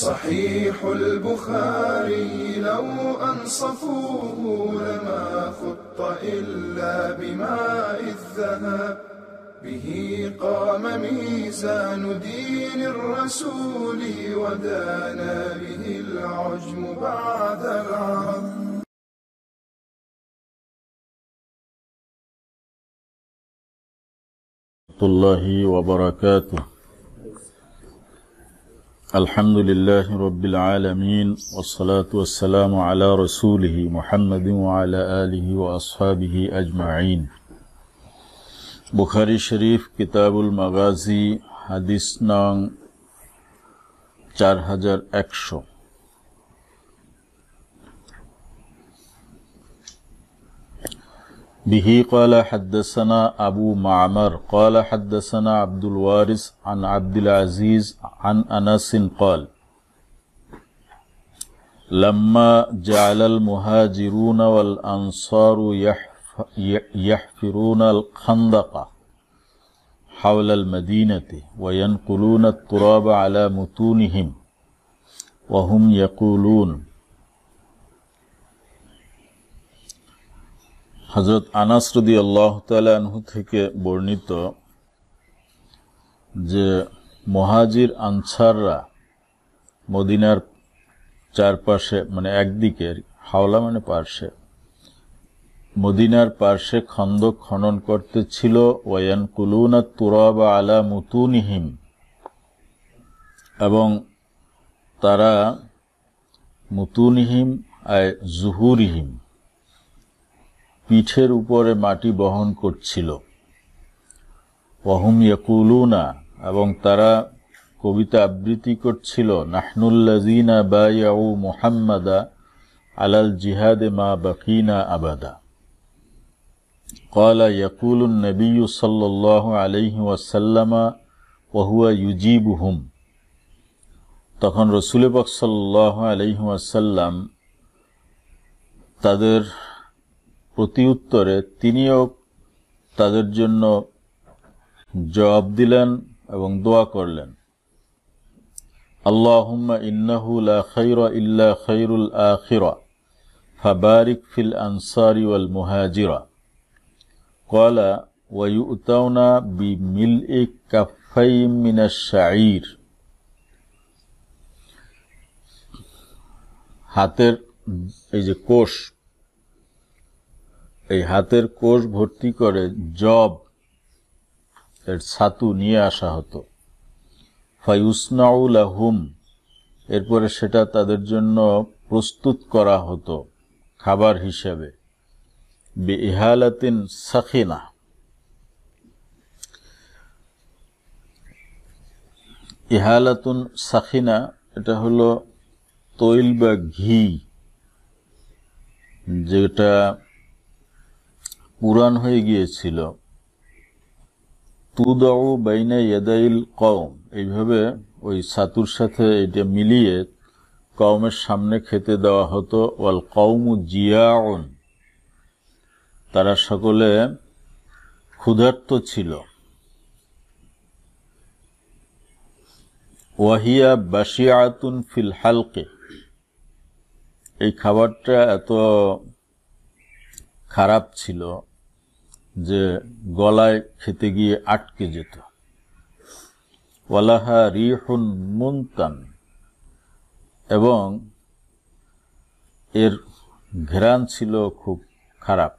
صحيح البخاري لو أنصفوه لما خط إلا بماء الذهب به قام ميزان دين الرسول ودانا به العجم بعد العرب. الله وبركاته. الحمد لله رب العالمين والصلاة والسلام على رسوله محمد وعلى آله وأصحابه أجمعين. बुखारी शरीफ किताबुल मगाजी हदीस नंग 4100। बिही क़ाल हद्दसना अबू मामर क़ाल हद्दसना अब्दुल वारिस अन अब्दुल अज़ीज़ अन अनस क़ाल लम्मा जअलल मुहाजिरून वल अंसारु यहफिरून अल खंदक़ हौलल मदीनति व यनकुलून अत-तुराब अला मुतूनिहिम व हुम यक़ूलून। हज़रत अनस रदियल्लाहु ताआला अन्हु থেকে বর্ণিত যে মুহাজির আনসাররা মদিনার চারপাশে মানে একদিকে হাওলা মানে পার্শ্বে মদিনার পার্শ্বে খন্দক খনন করতেছিল ওয়ায়ানকুলুনা তুরাবা আলা মুতুনিহিম এবং তারা মুতুনিহিম আয় জুহুরিহিম পিঠের উপরে মাটি বহন করছিল। ওয়াহুম ইয়াকুলুনা এবং তারা কবিতা আবৃত্তি করছিল নাহনুল্লাযীনা বায়াউ মুহাম্মাদা আলাল জিহাদে মা বাকিনা আবাদা। قال يقول النبي صلى الله عليه وسلم وهو يجيبهم তখন রাসূল পাক সাল্লাল্লাহু আলাইহি ওয়াসাল্লাম তাদের প্রতি উত্তরে তিনিও তাদের জন্য জবাব দিলেন এবং দোয়া করলেন আল্লাহুম্মা ইন্নাহু লা খায়রা ইল্লা খায়রুল আখিরা ফাবারিক ফিল আনসারি ওয়াল মুহাজিরা قال ويؤتون بملء كفين من الشعير। হাতের এই যে কোষ এই হাতের কোষ ভর্তি করে জব এর ছাতু নিয়ে আসা হতো। ফায়ুসনাউ লাহুম এরপরে সেটা তাদের জন্য প্রস্তুত করা হতো খাবার হিসেবে। বিইহালাতিন সাখিনা ইহালাতুন সাখিনা এটা হলো তৈল বা ঘি যেটা পুরান হয়ে গিয়েছিল। তুদাউ বাইনা ইয়াদাইল কওম এইভাবে ওই ছাতুর সাথে এটা মিলিয়ে কওমের সামনে খেতে দেওয়া হতো। ওয়াল কওমু জিয়াউন তারা সকলে ক্ষুধার্ত ছিল। ওয়াহিয়া বাশিআতুন ফিল হালকে এই খাবারটা এত খারাপ ছিল যে গলায় খেতে গিয়ে আটকে যেত। ওয়ালাহা রিহুন মুনতান এবং এর ঘ্রাণ ছিল খুব খারাপ।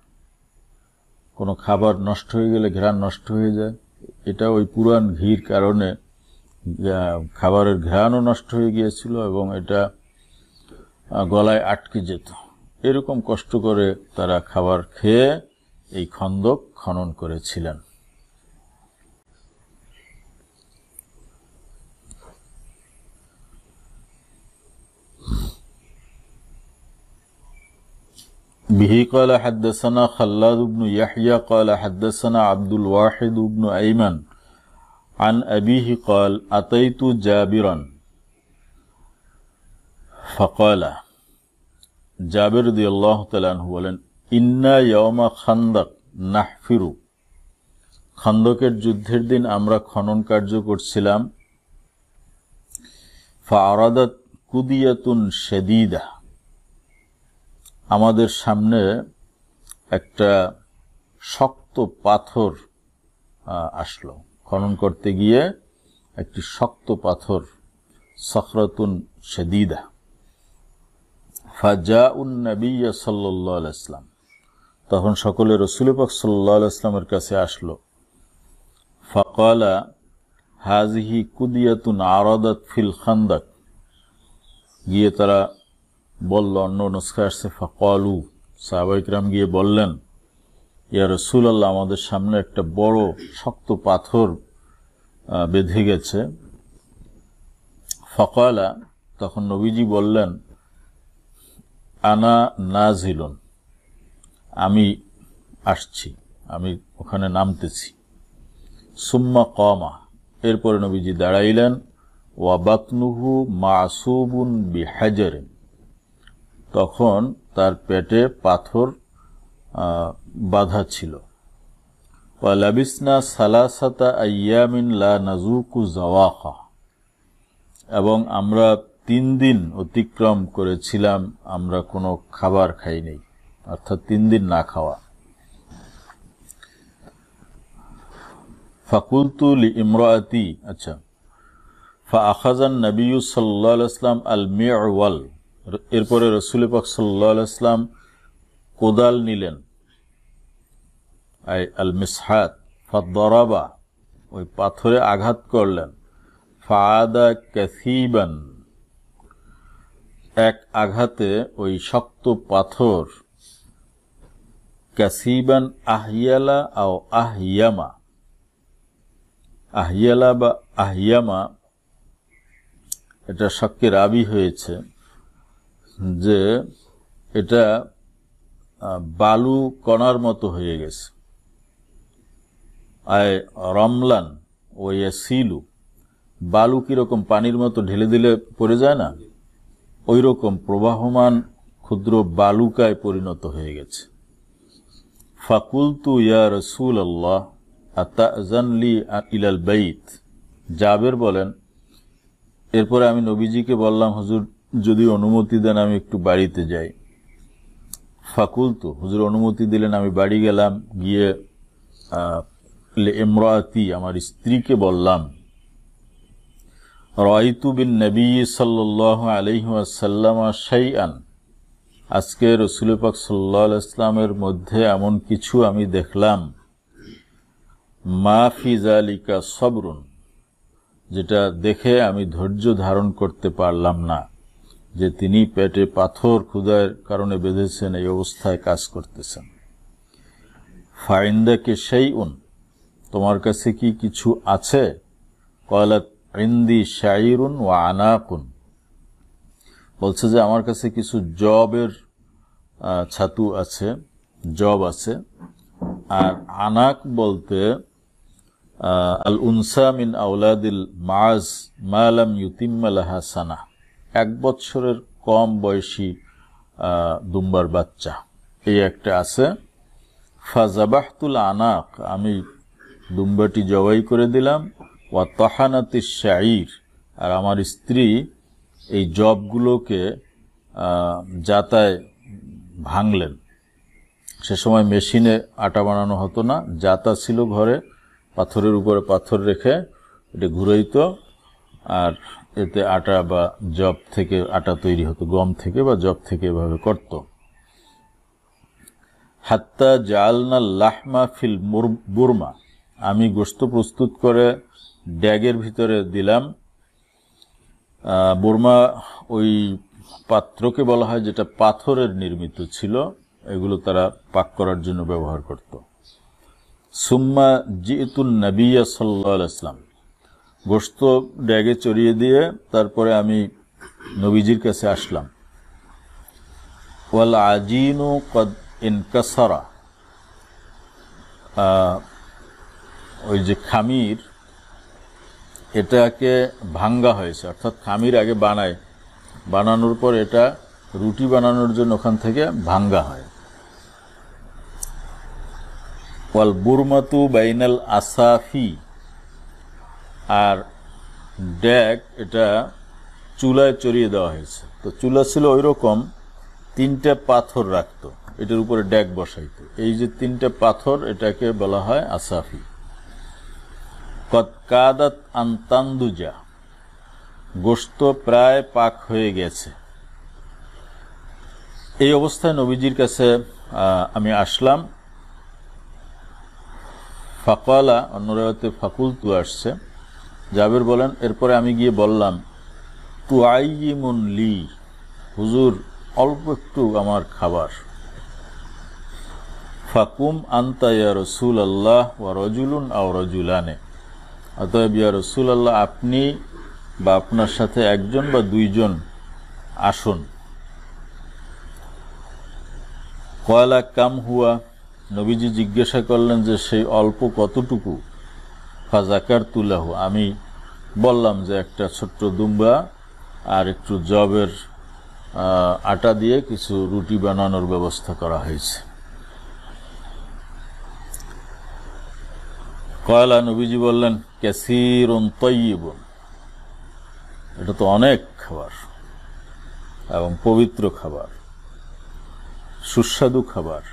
কোনো খাবার নষ্ট হয়ে গেলে ঘ্রাণ নষ্ট হয়ে যায়, এটা ওই পুরান ঘির কারণে খাবারের ঘ্রাণও নষ্ট হয়ে গিয়েছিল এবং এটা গলায় আটকে যেত। এরকম কষ্ট করে তারা খাবার খেয়ে এই খন্দক খনন করেছিলেন। به قال حدثنا خلاد بن يحيى قال حدثنا عبد الواحد بن أيمن عن أبيه قال أتيت جابرا فقال জাবের রাদিয়াল্লাহু তাআলা আনহু বলেন ইন্না ইয়াওমা খান্দক নাহফিরু খন্দকের যুদ্ধের দিন আমরা খনন কার্য করছিলাম। ফাআরাদাত কুদিয়াতুন শাদীদা, আমাদের সামনে একটা শক্ত পাথর আসলো। খনন করতে গিয়ে একটি শক্ত পাথর, সখরাতুন শাদীদা। ফাজাউন নবী সাল্লাল্লাহু আলাইহি ওয়াসাল্লাম, তখন সকলে রাসূল পাক সাল্লাল্লাহু আলাইহি ওয়াসাল্লামের কাছে আসলো। ফাকালা হাযিহি কুদিয়াতুন আরাদাত ফিল খান্দাক, গিয়ে তারা বলল, অন্য নুসখা আসছে ফাকালু, সাহাবায়ে কিরাম গিয়ে বললেন, ইয়া রাসূলুল্লাহ, আমাদের সামনে একটা বড় শক্ত পাথর বেঁধে গেছে। ফাকালা, তখন নবীজি বললেন, আনা নাজিলুন, আমি আসছি, আমি ওখানে নামতেছি। সুম্মা কামা, এরপরে নবীজি দাঁড়াইলেন। ওয়া বাতনুহু মাসুবুন বিহাজারিন, তখন তার পেটে পাথর বাঁধা ছিল। ওয়া লাবিসনা সালাসাতা আইয়ামিন লা নাজুকু জাওয়াকা, এবং আমরা 3 দিন অতিক্রম করেছিলাম, আমরা কোনো খাবার খাই নাই, অর্থাৎ 3 দিন না খাওয়া। ফাকুলতু লিইমরাআতি, আচ্ছা, ফাআখাযান নবী সাল্লাল্লাহু আলাইহি ওয়াসাল্লাম আল মি'ওয়াল, এরপরে রাসূল পাক সাল্লাল্লাহু আলাইহি ওয়াসাল্লাম কোদাল নিলেন, আই আল মিসহাত, ফাদরাবা, ওই পাথরে আঘাত করলেন। ফাআদা কাসীবান, এক আঘাতে ওই শক্ত পাথর, কাসীবান আহিয়ালা আও আহিয়ামা, আহিয়ালা বা আহিয়ামা, এটা শক্কে রাবি হয়েছে যে এটা বালু কণার মতো হয়ে গেছে। আয় রমলান ও ইয়াসিলু, বালু কিরকম পানির মতো ঢেলে দিলে পড়ে যায় না, ওই রকম প্রবাহমান ক্ষুদ্র বালুকায় পরিণত হয়ে গেছে। ফাকুলতু ইয়া রাসূলুল্লাহ আতাযান লি ইলাল বাইত, জাবের বলেন, এরপরে আমি নবীজিকে বললাম, হুজুর যদি অনুমতি দেন আমি একটু বাড়িতে যাই। ফাকুলতু, হুজুর অনুমতি দিলেন, আমি বাড়ি গেলাম, গিয়ে লিইমরাআতি, আমার স্ত্রীকে বললাম, রাআইতু বিন নবী সাল্লাল্লাহু আলাইহি ওয়াসাল্লাম শাইআন, আজকে রাসূল পাক সাল্লাল্লাহু আলাইহি ওয়াসাল্লামের মধ্যে এমন কিছু আমি দেখলাম, মা ফি যালিকা সবরুন, যেটা দেখে আমি ধৈর্য ধারণ করতে পারলাম না, যে তিনি পেটে পাথর ক্ষুধার কারণে বেঁধেছেন, এই অবস্থায় কাজ করতেছেন। ফাইন্দাকে শাইউন, তোমার কাছে কি কিছু আছে? ক্বালাত ইনদি শাইরুন ওয়া আনাকুন, বলছে যে আমার কাছে কিছু জবের ছাতু আছে, জব আছে। আর আনাক বলতে আল উনসা মিন আওলাদিল মাজ মা লাম ইউতিম্মা লাহা সানা, 1 বছরের কম বয়সী দুম্বার বাচ্চা, এই একটা আছে। ফাজাবাহতুল আনাক, আমি দুম্বাটি জবাই করে দিলাম। ওয়া তাহানাতিশ শাঈর, আর আমার স্ত্রী এই জবগুলোকে জাতায় ভাঙলেন। সে সময় মেশিনে আটা বানানো হতো না, জাতা ছিল ঘরে, পাথরের উপরে পাথর রেখে এটা ঘুরাইতো, আর এতে আটা বা জব থেকে আটা তৈরি হতো, গম থেকে বা জব থেকে এভাবে করত। হাত্তা জাআলনা লাহমা ফিল বুরমা, আমি গোশত প্রস্তুত করে ড্যাগের ভিতরে দিলাম। বুরমা ওই পাত্রকে বলা হয় যেটা পাথরের নির্মিত ছিল, এগুলো তারা পাক করার জন্য ব্যবহার করত। সুম্মা জিতুন নবিয়্য সাল্লাল্লাহু আলাইহি ওয়াসাল্লাম, গোশত ড্যাগে চড়িয়ে দিয়ে তারপরে আমি নবীজির কাছে আসলাম। ওয়াল আজিনু কদ ইনকাসারা, ওই যে খামির, এটাকে ভাঙ্গা হয়েছে, অর্থাৎ খামির আগে বানায়, বানানোর পর এটা রুটি বানানোর জন্য ওখান থেকে ভাঙ্গা হয়। ওয়াল বুরমাতু বাইনাল আসাফি, আর ড্যাগ এটা চুলায় চড়িয়ে দেওয়া হয়েছে। তো চুলা ছিল ওই রকম, 3টা পাথর রাখতো, এটার উপরে ড্যাক বসাইতো। এই যে 3টা পাথর, এটাকে বলা হয় আসাফি। কদ কাদাত আনতান্দুজা, গোশত প্রায় পাক হয়ে গেছে। এই অবস্থায় নবীজির কাছে আমি আসলাম। ফাকালা, অন্য রাওয়াতে ফাকুলতু আসছে। জাবের বলেন, এরপরে আমি গিয়ে বললাম, তুআইয়িমুন লি, হুজুর অল্প একটু আমার খাবার। ফাকুম আনতা ইয়া রাসূলুল্লাহ ওয়া রাজুলুন আও রাজুলানে, অতএব ইয়া রাসূলুল্লাহ, আপনি বা আপনার সাথে একজন বা দুইজন আসুন। কয়লা কাম হুয়া, নবীজি জিজ্ঞাসা করলেন যে সেই অল্প কতটুকু। ফাজাকার তুলাহু, আমি বললাম যে একটা ছোট্ট দুম্বা আর একটু জবের আটা দিয়ে কিছু রুটি বানানোর ব্যবস্থা করা হয়েছে। কয়লা, নবীজি বললেন, কাসীরুন তাইয়িবুন, এটা তো অনেক খাবার এবং পবিত্র খাবার, সুস্বাদু খাবার।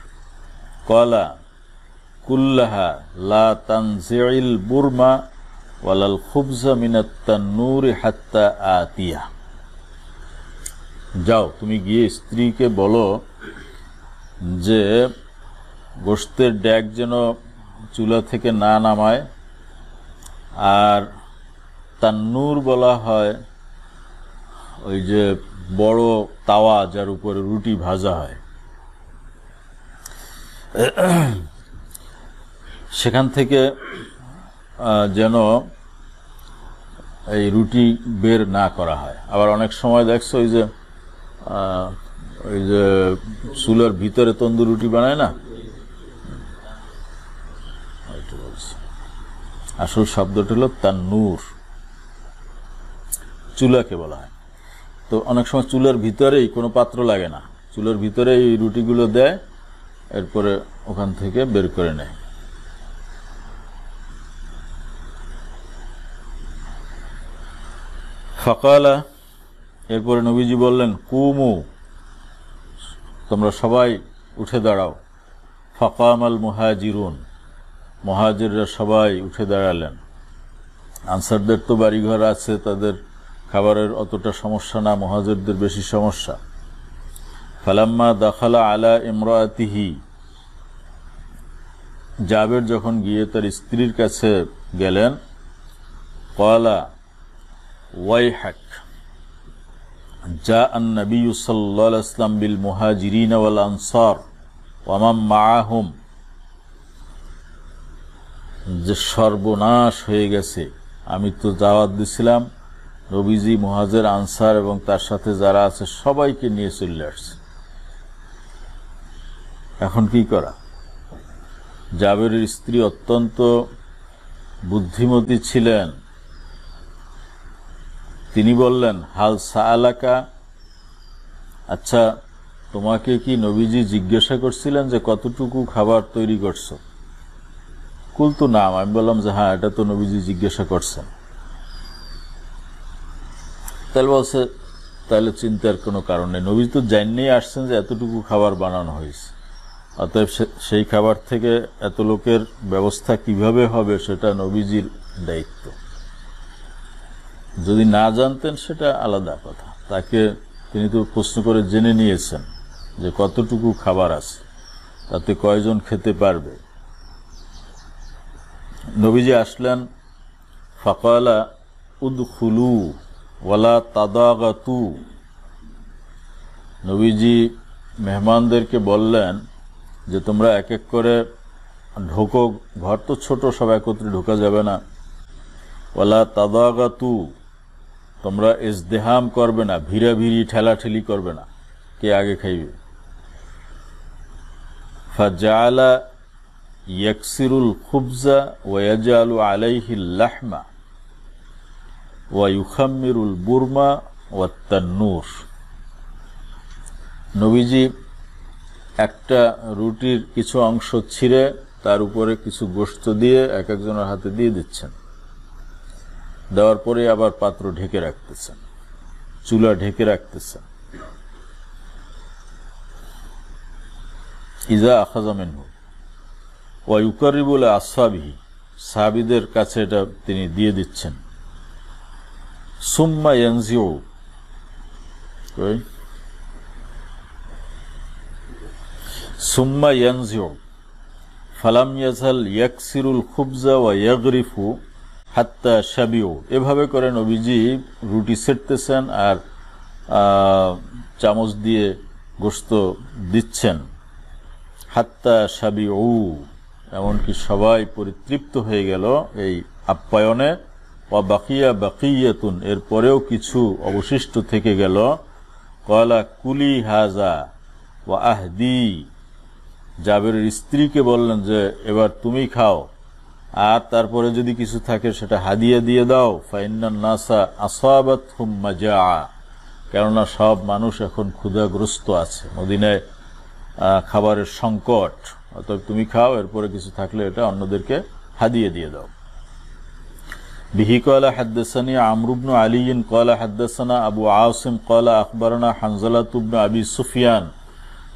কয়লা কুল্লাহা লা তানজিল বুরমা ওয়ালাল খুবজা মিনাত তান্নুরি হাত্তা আতিয়া, যাও তুমি গিয়ে স্ত্রীকে বলো যে গোশতের ড্যাক যেন চুলা থেকে না নামায়। আর তান্নুর বলা হয় ওই যে বড় তাওয়া যার উপরে রুটি ভাজা হয়, সেখান থেকে যেন এই রুটি বের না করা হয়। আবার অনেক সময় দেখছো ওই যে চুলার ভিতরে তন্দুর রুটি বানায় না, আসল শব্দটা হলো তান্নুর, চুলাকে বলা হয়। তো অনেক সময় চুলার ভিতরেই কোনো পাত্র লাগে না, চুলার ভিতরে এই রুটিগুলো দেয়, এরপরে ওখান থেকে বের করে নেয়। ফাকালা, এরপরে নবীজি বললেন, কুমু, তোমরা সবাই উঠে দাঁড়াও। ফাকামাল মুহাজিরুন, মুহাজিররা সবাই উঠে দাঁড়ালেন। আনসারদের তো বাড়িঘর আছে, তাদের খাবারের অতটা সমস্যা না, মুহাজিরদের বেশি সমস্যা। ফালাম্মা দাখালা আলা ইমরাতিহি, জাবের যখন গিয়ে তার স্ত্রীর কাছে গেলেন, ক্বালা ওয়াইহাক জাআ আন-নবী সাল্লাল্লাহু আলাইহি ওয়াসাল্লাম বিল মুহাজিরিন ওয়াল আনসার ওয়া মান মাআহুম, যে সর্বনাশ হয়ে গেছে, আমি তো দাওয়াত দিছিলাম, নবীজি মুহাজির আনসার এবং তার সাথে যারা আছে সবাইকে নিয়ে চলে আসছে, এখন কি করা? জাবেরের স্ত্রী অত্যন্ত বুদ্ধিমতী ছিলেন। তিনি বললেন, হাল সাআলাকা, আচ্ছা তোমাকে কি নবীজি জিজ্ঞাসা করছিলেন যে কতটুকু খাবার তৈরি করছো? কুলতু নাম, আমি বললাম যে হ্যাঁ, এটা তো নবীজি জিজ্ঞাসা করছেন। তাহলে বলছে, তাহলে চিন্তার কোনো কারণ নেই, নবীজি তো জানিয়ে আসছেন যে এতটুকু খাবার বানানো হয়েছে, অতএব সেই খাবার থেকে এত লোকের ব্যবস্থা কিভাবে হবে সেটা নবীজির দায়িত্ব। যদি না জানতেন সেটা আলাদা কথা, তাকে তিনি তো প্রশ্ন করে জেনে নিয়েছেন যে কতটুকু খাবার আছে, তাতে কয়জন খেতে পারবে। নবীজি আসলেন। ফাকালা উদখুলু ওয়ালা তাদাগাতু, নবীজি মেহমানদেরকে বললেন যে তোমরা এক এক করে ঢোকো, ঘর তো ছোট, সব একত্রে ঢোকা যাবে না। ওয়ালা তাদাগাতু, তোমরা ইজদিহাম করবে না, ভিড়াভিড়ি ঠেলাঠেলি করবে না, কে আগে খাইবে। ফাজাআলা ইয়াকসিরুল খুবজা ওয়া ইয়াজআলু আলাইহিল লাহমা ওয়া ইউখাম্মিরুল বুরমা ওয়াত তান্নুর, নবীজি একটা রুটির কিছু অংশ ছিঁড়ে তার উপরে কিছু গোশত দিয়ে এক একজনের হাতে দিয়ে দিচ্ছেন, দেওয়ার পরে আবার পাত্র ঢেকে রাখতেছেন। চুলা ঢেকে রাখতেছেন। ইজা আখাযা মিনহু ওয়া ইউকারিবু লি আসহাবিহি, সাহাবীদের কাছে এটা তিনি দিয়ে দিচ্ছেন। সুম্মা ইয়ানজিউ, সুম্মা ইয়ানজিউ ফালাম ইয়াজাল ইয়াকসিরুল খুবজা ওয়া ইয়াগরিফু হাত্তা শাবিউ। এভাবে করে নবীজি রুটি সেটতেছেন আর চামচ দিয়ে গোশত দিচ্ছেন। হাত্তা শাবিউ, এমনকি সবাই পরিতৃপ্ত হয়ে গেল এই আপ্যায়নে। ওয়া বাকিয়া বাকিয়াতুন, এরপরেও কিছু অবশিষ্ট থেকে গেল। ক্বালা কুলি হাযা ওয়া আহদি, জাবেরের স্ত্রীকে বললেন যে এবার তুমি খাও, আর তারপরে যদি কিছু থাকে সেটা হাদিয়া দিয়ে দাও। ফাইন্নান নাসা আসাবাতহুম মাজা, কেননা সব মানুষ এখন ক্ষুধাগ্রস্ত আছে, মদিনায় খাবারের সংকট। অতএব তুমি খাও, এরপরে কিছু থাকলে এটা অন্যদেরকে হাদিয়া দিয়ে দাও। বিহি ক্বালা হাদদাসানি আমরু ইবনু আলী ক্বালা হাদদাসানা আবু আসিম ক্বালা আখবারানা হানজালাতু ইবনু আবি সুফিয়ান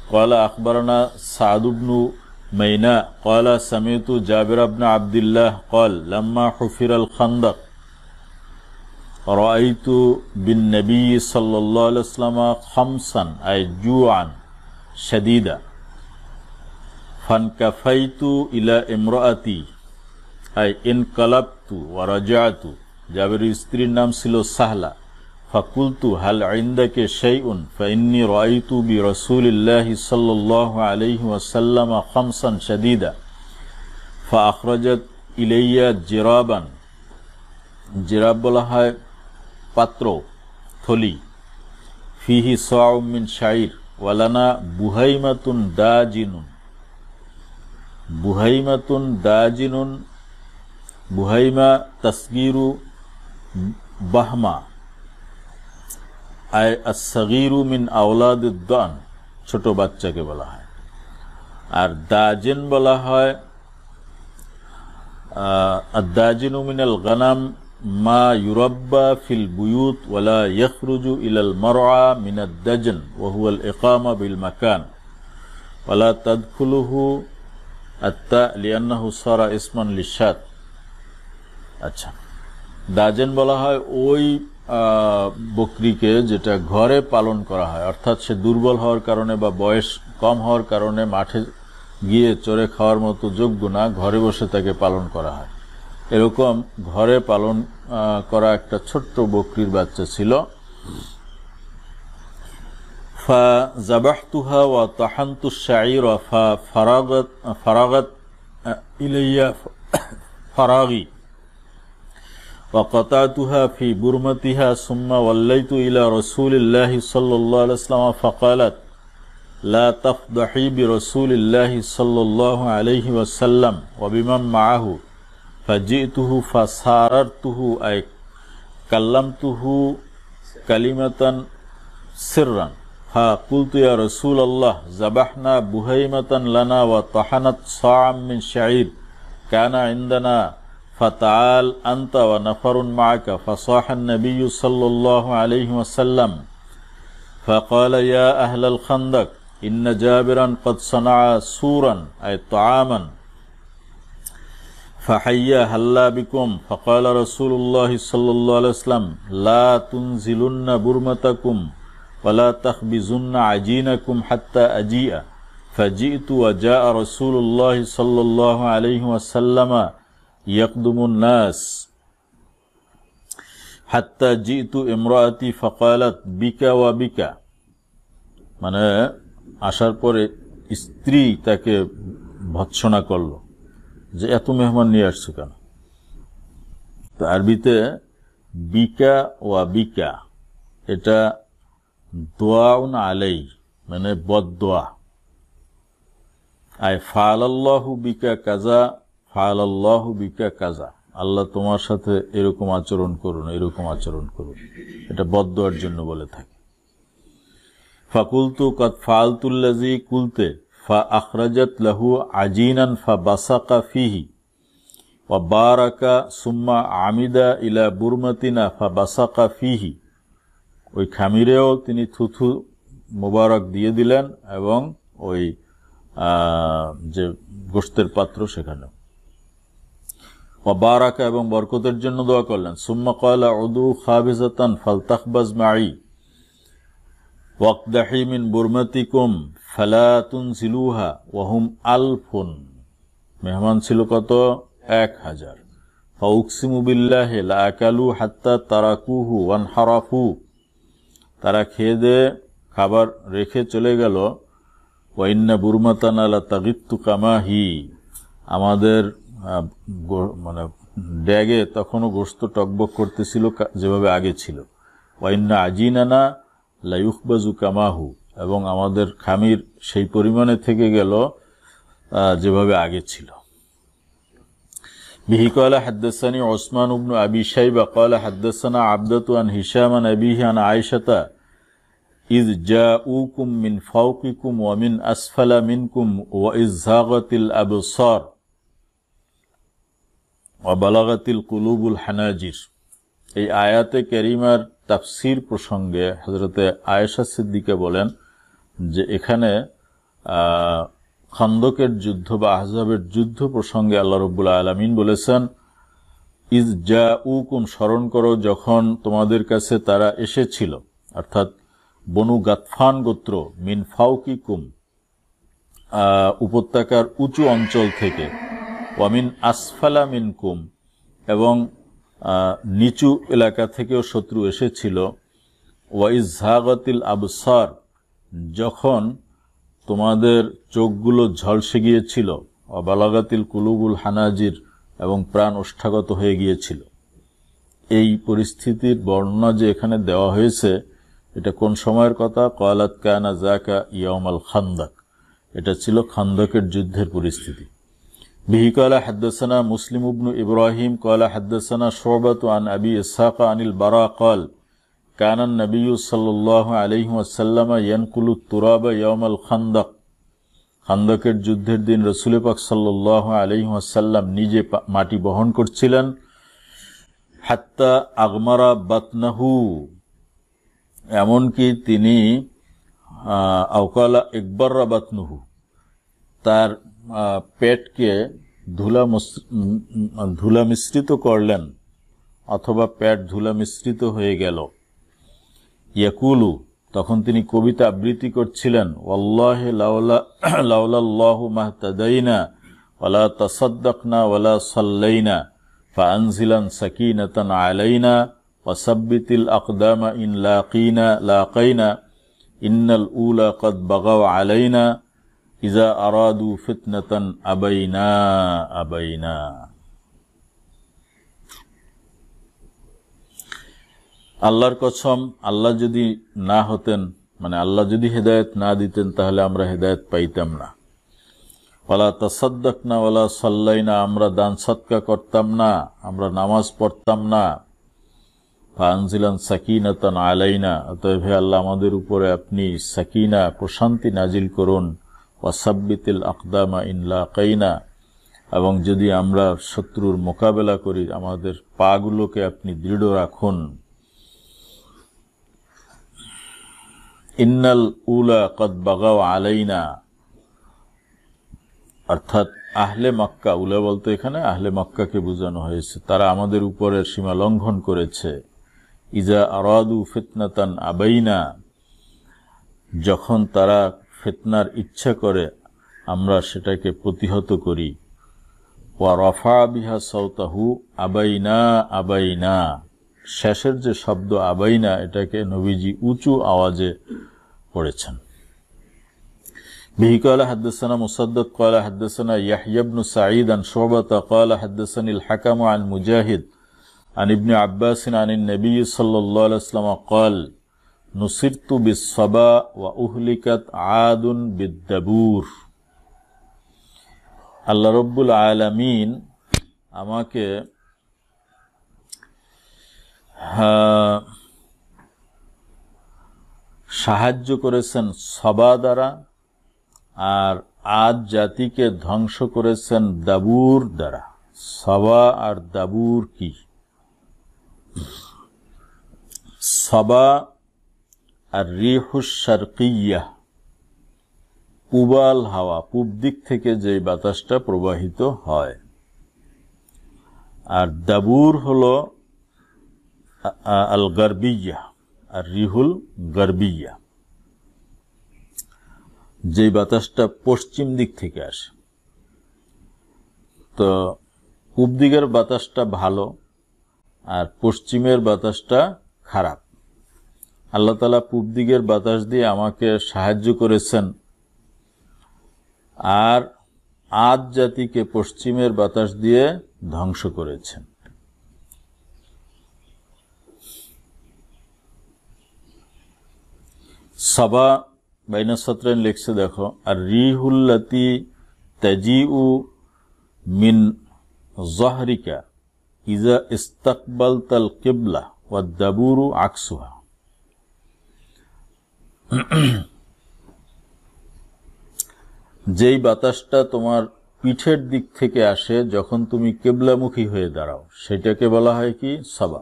ক্বালা আখবারানা সাদ ইবনু মাইনা ক্বালা সামিতু জাবির ইবনু আব্দুল্লাহ ক্বাল লাম্মা হুফিরাল খান্দক রাআইতু বিন নবী সাল্লাল্লাহু আলাইহি ওয়াসাল্লাম খামসান আই জুআন শাদীদা ফানকাফাইতু ইলা ইমরাআতি আই ইনকালাবতু ওয়া রাজাতু। জাবেরের স্ত্রীর নাম ছিল সাহলা। ফাকুলতু হাল ইনদাকা শাইউন ফাইন্নী রাআইতু বিরাসূলিল্লাহি সাল্লাল্লাহু আলাইহি ওয়াসাল্লাম খামসান শাদীদা ফাআখরাজাত ইলাইয়া জিরাবান। জিরাব বলা হয় পাত্র, থলি। ফিহি সাউম মিন শাইর ওয়ালানা বুহাইমাতুন দাজিনুন। বুহাইমাতুন দাজিনুন, বুহাইমা তাসগীরু বাহমা আয় আসগীরু মিন আওলাদিদ দান, ছোট বাচ্চাকে বলা হয়। আর দাজিন বলা হয় আদ-দাজিনু মিনাল গানাম মা ইউরাব্বা ফিল বুয়ুত ওয়ালা ইয়াখরুজু ইলাল মারআ মিনাদ দাজন ওয়া হুয়াল ইকামা বিল মাকান ওয়ালা তাদখুলুহু আত্তা লিআন্নাহু সারা ইসমান লিশাত। আচ্ছা, দাজেন বলা হয় ওই বকরিকে যেটা ঘরে পালন করা হয়, অর্থাৎ সে দুর্বল হওয়ার কারণে বা বয়স কম হওয়ার কারণে মাঠে গিয়ে চড়ে খাওয়ার মতো যোগ্য না, ঘরে বসে তাকে পালন করা হয়। এরকম ঘরে পালন করা একটা ছোট্ট বকরির বাচ্চা ছিল। ফাযাবাহতুহা ওয়া তাহানতু আশ-শাঈরা ফারাগাত ইলাইয়া ফারাগি وقطعتها في برمتها ثم وليت إلى رسول الله صلى الله عليه وسلم فقالت لا تفضحي برسول الله صلى الله عليه وسلم وبمن معه فجئته فساررته أي كلمته كلمة سرا فقلت يا رسول الله ذبحنا بهيمة لنا وطحنت صاعا من شعير كان عندنا فتعال أنت ونفر معك فصاح النبي صلى الله عليه وسلم فقال يا أهل الخندق إن جابرا قد صنع سورا أي طعاما فحيا هلا بكم فقال رسول الله صلى الله عليه وسلم لا تنزلن برمتكم ولا تخبزن عجينكم حتى أجيء فجئت وجاء رسول الله صلى الله عليه وسلم يقدم الناس حتى جئت امرأتي فقالت بك وبك, মানে আসার পরে স্ত্রী তাকে ভৎসনা করলো যে এত মেহমান নিয়ে আসছো কেন। তো আরবিতে বিকা ওয়া বিকা এটা দোয়াউন আলাই, মানে বদদোয়া। আয় ফাআলাল্লাহু বিকা কাজা ফাআলাল্লাহু বিকা কাজা, আল্লাহ তোমার সাথে এরকম আচরণ করুন, এরকম আচরণ করুন, এটা বদদোয়ার জন্য বলে থাকে। ফাকুলতু কাদ ফাআলতুল্লাযী কুলতে ফাআখরাজাত লাহু আজিনান ফাবাসাকা ফিহি ওয়া বারাকা সুম্মা আমিদা ইলা বুরমাতিনা ফাবাসাকা ফিহি ওই খামিরেও তিনি থুথু মোবারক দিয়ে দিলেন এবং ওই যে গোশতের পাত্র সেখানে বারাকা এবং বরকতের জন্য দোয়া করলেন। সুম্মা ক্বালা উদু খাবিজাতান ফালতাখবাজ মাই ওয়াকদাহি মিন বুরমাতিকুম ফালা তুনজিলুহা ওয়া হুম আলফুন। মেহমান ছিল কত? 1000। ফাউকসিমু বিল্লাহি লা আকালু হাত্তা তারাকুহু ওয়ানহারাফু। তারা খেয়ে দিয়ে খাবার রেখে চলে গেল। ওয়া ইন্না বুরমাতানা লা তাগিত্তু কামা হি। আমাদের মানে ড্যাগে তখনও গোশত টকবক করতেছিল যেভাবে আগে ছিল। ওয়া ইন্না আজিনানা লা ইউখবাজু কামাহু। এবং আমাদের খামির সেই পরিমাণে থেকে গেল যেভাবে আগে ছিল। বিহি ক্বালা হাদদাসানি উসমান ইবনে আবি শাইবা ক্বালা হাদদাসানা আবদাতু আন হিশাম আন আবিহি আন আয়েশাতা ইয জাউকুম মিন ফাওকিকুম ওয়া মিন আসফালা মিনকুম ওয়া ইয যাগাতিল আবসার ওয়া বালাগাতিল কুলুবুল হানাজির। এই আয়াতে কারিমার তাফসীর প্রসঙ্গে হযরতে আয়েশা সিদ্দিকা বলেন যে এখানে খন্দকের যুদ্ধ বা আহজাবের যুদ্ধ প্রসঙ্গে আল্লাহ রাব্বুল আলামিন বলেছেন, ইজ জাউকুম, স্মরণ করো যখন তোমাদের কাছে তারা এসেছিল, অর্থাৎ বনু গাতফান গোত্র, মিন ফাওকিকুম, উপত্যকার উঁচু অঞ্চল থেকে, ওয়ামিন আসফালা মিনকুম, এবং নিচু এলাকা থেকেও শত্রু এসেছিল, ওয়াইজ যাগাতিল আবসার, যখন তোমাদের চোখগুলো ঝলসে গিয়েছিল, বালাগাতিল কুলুবুল হানাজির, এবং প্রাণ ওষ্ঠাগত হয়ে গিয়েছিল। এই পরিস্থিতির বর্ণনা যে এখানে দেওয়া হয়েছে এটা কোন সময়ের কথা? ক্বালাত কানা যাকা ইয়াউমাল খান্দাক, এটা ছিল খান্দকের যুদ্ধের পরিস্থিতি। বিহি ক্বালা হাদদাসানা মুসলিম ইবনে ইব্রাহিম ক্বালা হাদদাসানা শুবাতু আন আবি ইসহাক আনিল বারা ক্বাল কানা নবিয়্যু সাল্লাল্লাহু আলাইহি ওয়াসাল্লাম ইয়ানকুলুত তুরাবা ইয়াউমাল খান্দাক। খান্দকের যুদ্ধের দিন রাসূল পাক সাল্লাল্লাহু আলাইহি ওয়াসাল্লাম নিজে মাটি বহন করছিলেন। হাত্তা আগমারা বাতনাহু, এমনকি তিনি আওকালা ইকবাররা বাতনুহু, তার পেটকে ধুলা মিশ্রিত করলেন, অথবা পেট ধুলা মিশ্রিত হয়ে গেল। ইয়াকুলু, তখন তিনি কবিতা আবৃত্তি করছিলেন, ওয়াল্লাহি লাউলাল্লাহু মাহতাদাইনা ওয়ালা তাসাদ্দাকনা ওয়ালা সাল্লাইনা ফাআনজিলান সাকিনাতান আলাইনা ওয়াসাব্বিতিল আকদামা ইন লাকাইনা ইন্নাল উলা কদ বাগাও আলাইনা ইজা আরাদু ফিতনাতান আবাইনা আবাইনা। আল্লাহর কসম, আল্লাহ যদি না হতেন, মানে আল্লাহ যদি হেদায়েত না দিতেন, তাহলে আমরা হেদায়েত পাইতাম না। ওয়ালা তাসাদ্দাকনা ওয়ালা সাল্লাইনা, আমরা দান সদকা করতাম না, আমরা নামাজ পড়তাম না। ফাআনজিলান সাকিনাতান আলাইনা, অতএব হে আল্লাহ আমাদের উপরে আপনি সাকিনা, প্রশান্তি নাজিল করুন। ওয়াসাব্বিতিল আকদামা ইন লাকাইনা, এবং যদি আমরা শত্রুর মোকাবেলা করি আমাদের পাগুলোকে আপনি দৃঢ় রাখুন। ইন্নাল উলা কদ বাগাও আলাইনা, অর্থাৎ আহলে মক্কা, উলা বলতে এখানে আহলে মক্কাকে বোঝানো হয়েছে, তারা আমাদের উপরে সীমা লঙ্ঘন করেছে। ইজা আরাদু ফিতনাতান আবাইনা, যখন তারা ফিতনার ইচ্ছা করে আমরা সেটাকে প্রতিহত করি। ওয়া রাফা বিহা সাওতাহু আবাইনা আবাইনা, শেষের যে শব্দ আবাইনা, এটাকে নবীজি উঁচু আওয়াজে পড়েছেন। বিহি ক্বালা হাদদাসানা মুসাদ্দাদ ক্বালা হাদদাসানা ইয়াহইয়া ইবনে সাঈদ আন শুবাতা ক্বালা হাদদাসানিল হাকাম আন মুজাহিদ আন ইবনে আব্বাস আনিন নবী সাল্লাল্লাহু আলাইহি ওয়াসাল্লাম ক্বাল নুসিরতু বিস-সাবা ওয়া উহলিকাত আদুন বিদ-দাবুর। আল্লাহ রাব্বুল আলামিন আমাকে সাহায্য করেছেন সবা দ্বারা, আর আদ জাতিকে ধ্বংস করেছেন দাবুর দ্বারা। সবা আর দাবুর কি? সবা আর রিহুশ শারকিয়্যা, পূবাল হাওয়া, পূব দিক থেকে যে বাতাসটা প্রবাহিত হয়। আর দাবুর হলো আল গারবিয়্যা, আর রিহুল গারবিয়্যা, যে বাতাসটা পশ্চিম দিক থেকে আসে। তো পূব দিকের বাতাসটা ভালো আর পশ্চিমের বাতাসটা খারাপ। আল্লাহ তাআলা পূব দিকের বাতাস দিয়ে আমাকে সাহায্য করেছেন, আর আদ জাতিকে পশ্চিমের বাতাস দিয়ে ধ্বংস করেছেন। সাবা বাইনা সাতরাইন লিখছে, দেখো, আর রিহুল্লাতি তাজিউ মিন যহরিকা ইজা ইস্তাকবালতাল কিবলা ওয়াদ দাবুরু আকসুহা। যেই বাতাসটা তোমার পিঠের দিক থেকে আসে যখন তুমি কিবলামুখী হয়ে দাঁড়াও, সেটাকে বলা হয় কি? সাবা।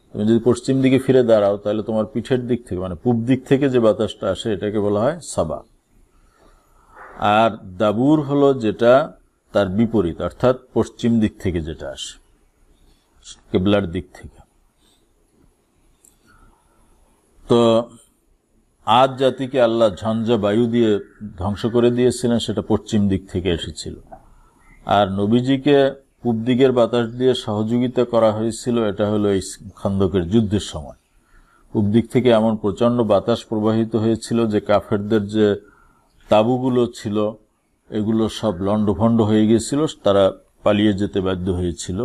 তুমি যদি পশ্চিম দিকে ফিরে দাঁড়াও তাহলে তোমার পিঠের দিক থেকে, মানে পূব দিক থেকে যে বাতাসটা আসে এটাকে বলা হয় সাবা। আর দাবুর হলো যেটা তার বিপরীত, অর্থাৎ পশ্চিম দিক থেকে যেটা আসে, কিবলার দিক থেকে। তো আদ জাতিকে আল্লাহ ঝঞ্ঝা বায়ু দিয়ে ধ্বংস করে দিয়েছিলেন, সেটা পশ্চিম দিক থেকে এসেছিল। আর নবীজিকে পূব দিকের বাতাস দিয়ে সহযোগিতা করা হয়েছিল, এটা হলো এই খন্দকের যুদ্ধের সময়। পূব দিক থেকে এমন প্রচন্ড বাতাস প্রবাহিত হয়েছিল যে কাফেরদের যে তাঁবুগুলো ছিল এগুলো সব লণ্ডভণ্ড হয়ে গিয়েছিল, তারা পালিয়ে যেতে বাধ্য হয়েছিল।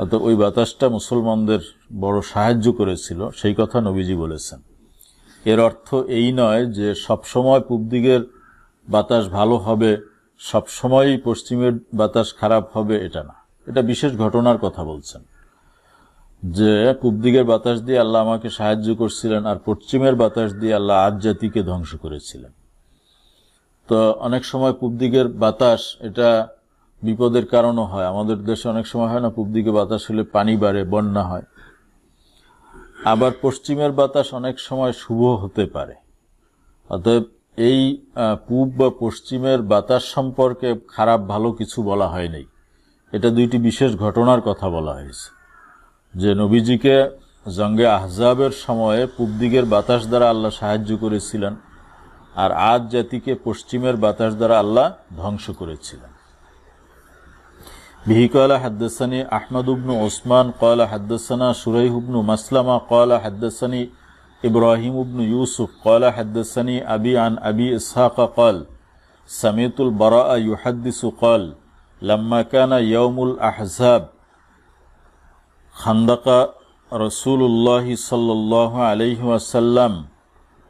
অর্থাৎ ওই বাতাসটা মুসলমানদের বড় সাহায্য করেছিল, সেই কথা নবীজি বলেছেন। এর অর্থ এই নয় যে সবসময় পূব দিকের বাতাস ভালো হবে, সবসময়ই পশ্চিমের বাতাস খারাপ হবে, এটা না। এটা বিশেষ ঘটনার কথা বলছেন, যে পূব দিকের বাতাস দিয়ে আল্লাহ আমাকে সাহায্য করছিলেন আর পশ্চিমের বাতাস দিয়ে আল্লাহ আদ জাতিকে ধ্বংস করেছিলেন। তো অনেক সময় পূব দিকের বাতাস এটা বিপদের কারণও হয়। আমাদের দেশে অনেক সময় হয় না, পূব দিকে বাতাস হলে পানি বাড়ে, বন্যা হয়। আবার পশ্চিমের বাতাস অনেক সময় শুভ হতে পারে। অতএব এই পূব বা পশ্চিমের বাতাস সম্পর্কে খারাপ ভালো কিছু বলা হয়নি, এটা দুইটি বিশেষ ঘটনার কথা বলা হয়েছে। যে নবীজিকে জঙ্গে আহজাবের সময়ে পূব দিকের বাতাস দ্বারা আল্লাহ সাহায্য করেছিলেন, আর আদ জাতিকে পশ্চিমের বাতাস দ্বারা আল্লাহ ধ্বংস করেছিলেন। বিহি ক্বালা হাদদাসানি আহমদ ইবনু ওসমান ক্বালা হাদদাসানা শুরাইহ ইবনু মাসলামা ক্বালা হাদদাসানি ইব্রাহিম ইবনু ইউসুফ ক্বালা হাদদাসানি আবি আন আবি ইসহাক ক্বাল সামিতুল বারাআ ইউহাদ্দিসু ক্বাল লাম্মা কানা ইয়াউমুল আহজাব খান্দাকা রাসূলুল্লাহ সাল্লাল্লাহু আলাইহি ওয়াসাল্লাম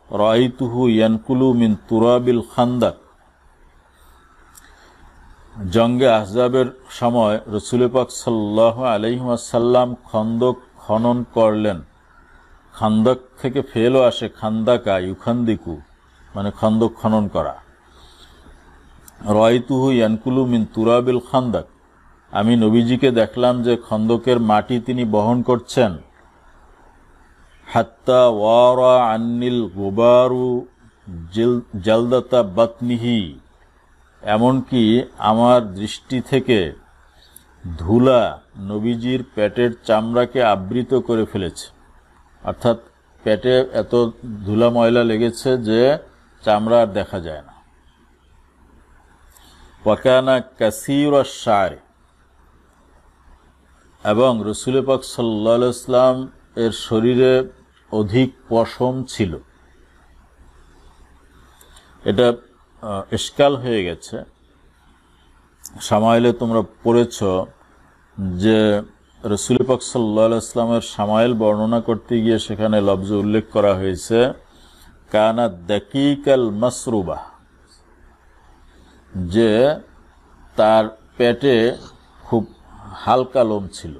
রাআইতুহু ইয়ানকুলু মিন তুরাবিল খান্দাক। জঙ্গে আহজাবের সময় রাসূল পাক সাল্লাল্লাহু আলাইহি ওয়াসাল্লাম খন্দক খনন করলেন। খান্দক থেকে ফেলও আসে খান্দাকা ইউখান্দিকু, মানে খন্দক খনন করা। রাআইতুহু ইয়ানকুলু মিন তুরাবিল খান্দাক, আমি নবীজিকে দেখলাম যে খন্দকের মাটি তিনি বহন করছেন। হাত্তা ওয়ারা আন্নিল গুবারু জালদাতা বাতনিহি, এমনকি আমার দৃষ্টি থেকে ধুলা নবীজির পেটের চামড়াকে আবৃত করে ফেলেছে। অর্থাৎ পেটে এত ধুলা ময়লা লেগেছে যে চামড়া আর দেখা যায় না। ওয়াকানা কাসীর আশ-শা'র, এবং রাসূল পাক সাল্লাল্লাহু আলাইহি ওয়াসাল্লাম এর শরীরে অধিক পশম ছিল। এটা ইশকাল হয়ে গেছে। শামাইলে তোমরা পড়েছ যে রাসূল পাক সাল্লাল্লাহু আলাইহি ওয়াসাল্লামের শামাইল বর্ণনা করতে গিয়ে সেখানে লফজ উল্লেখ করা হয়েছে কানা দাকিকাল মাসরুবা, যে তার পেটে খুব হালকা লোম ছিল।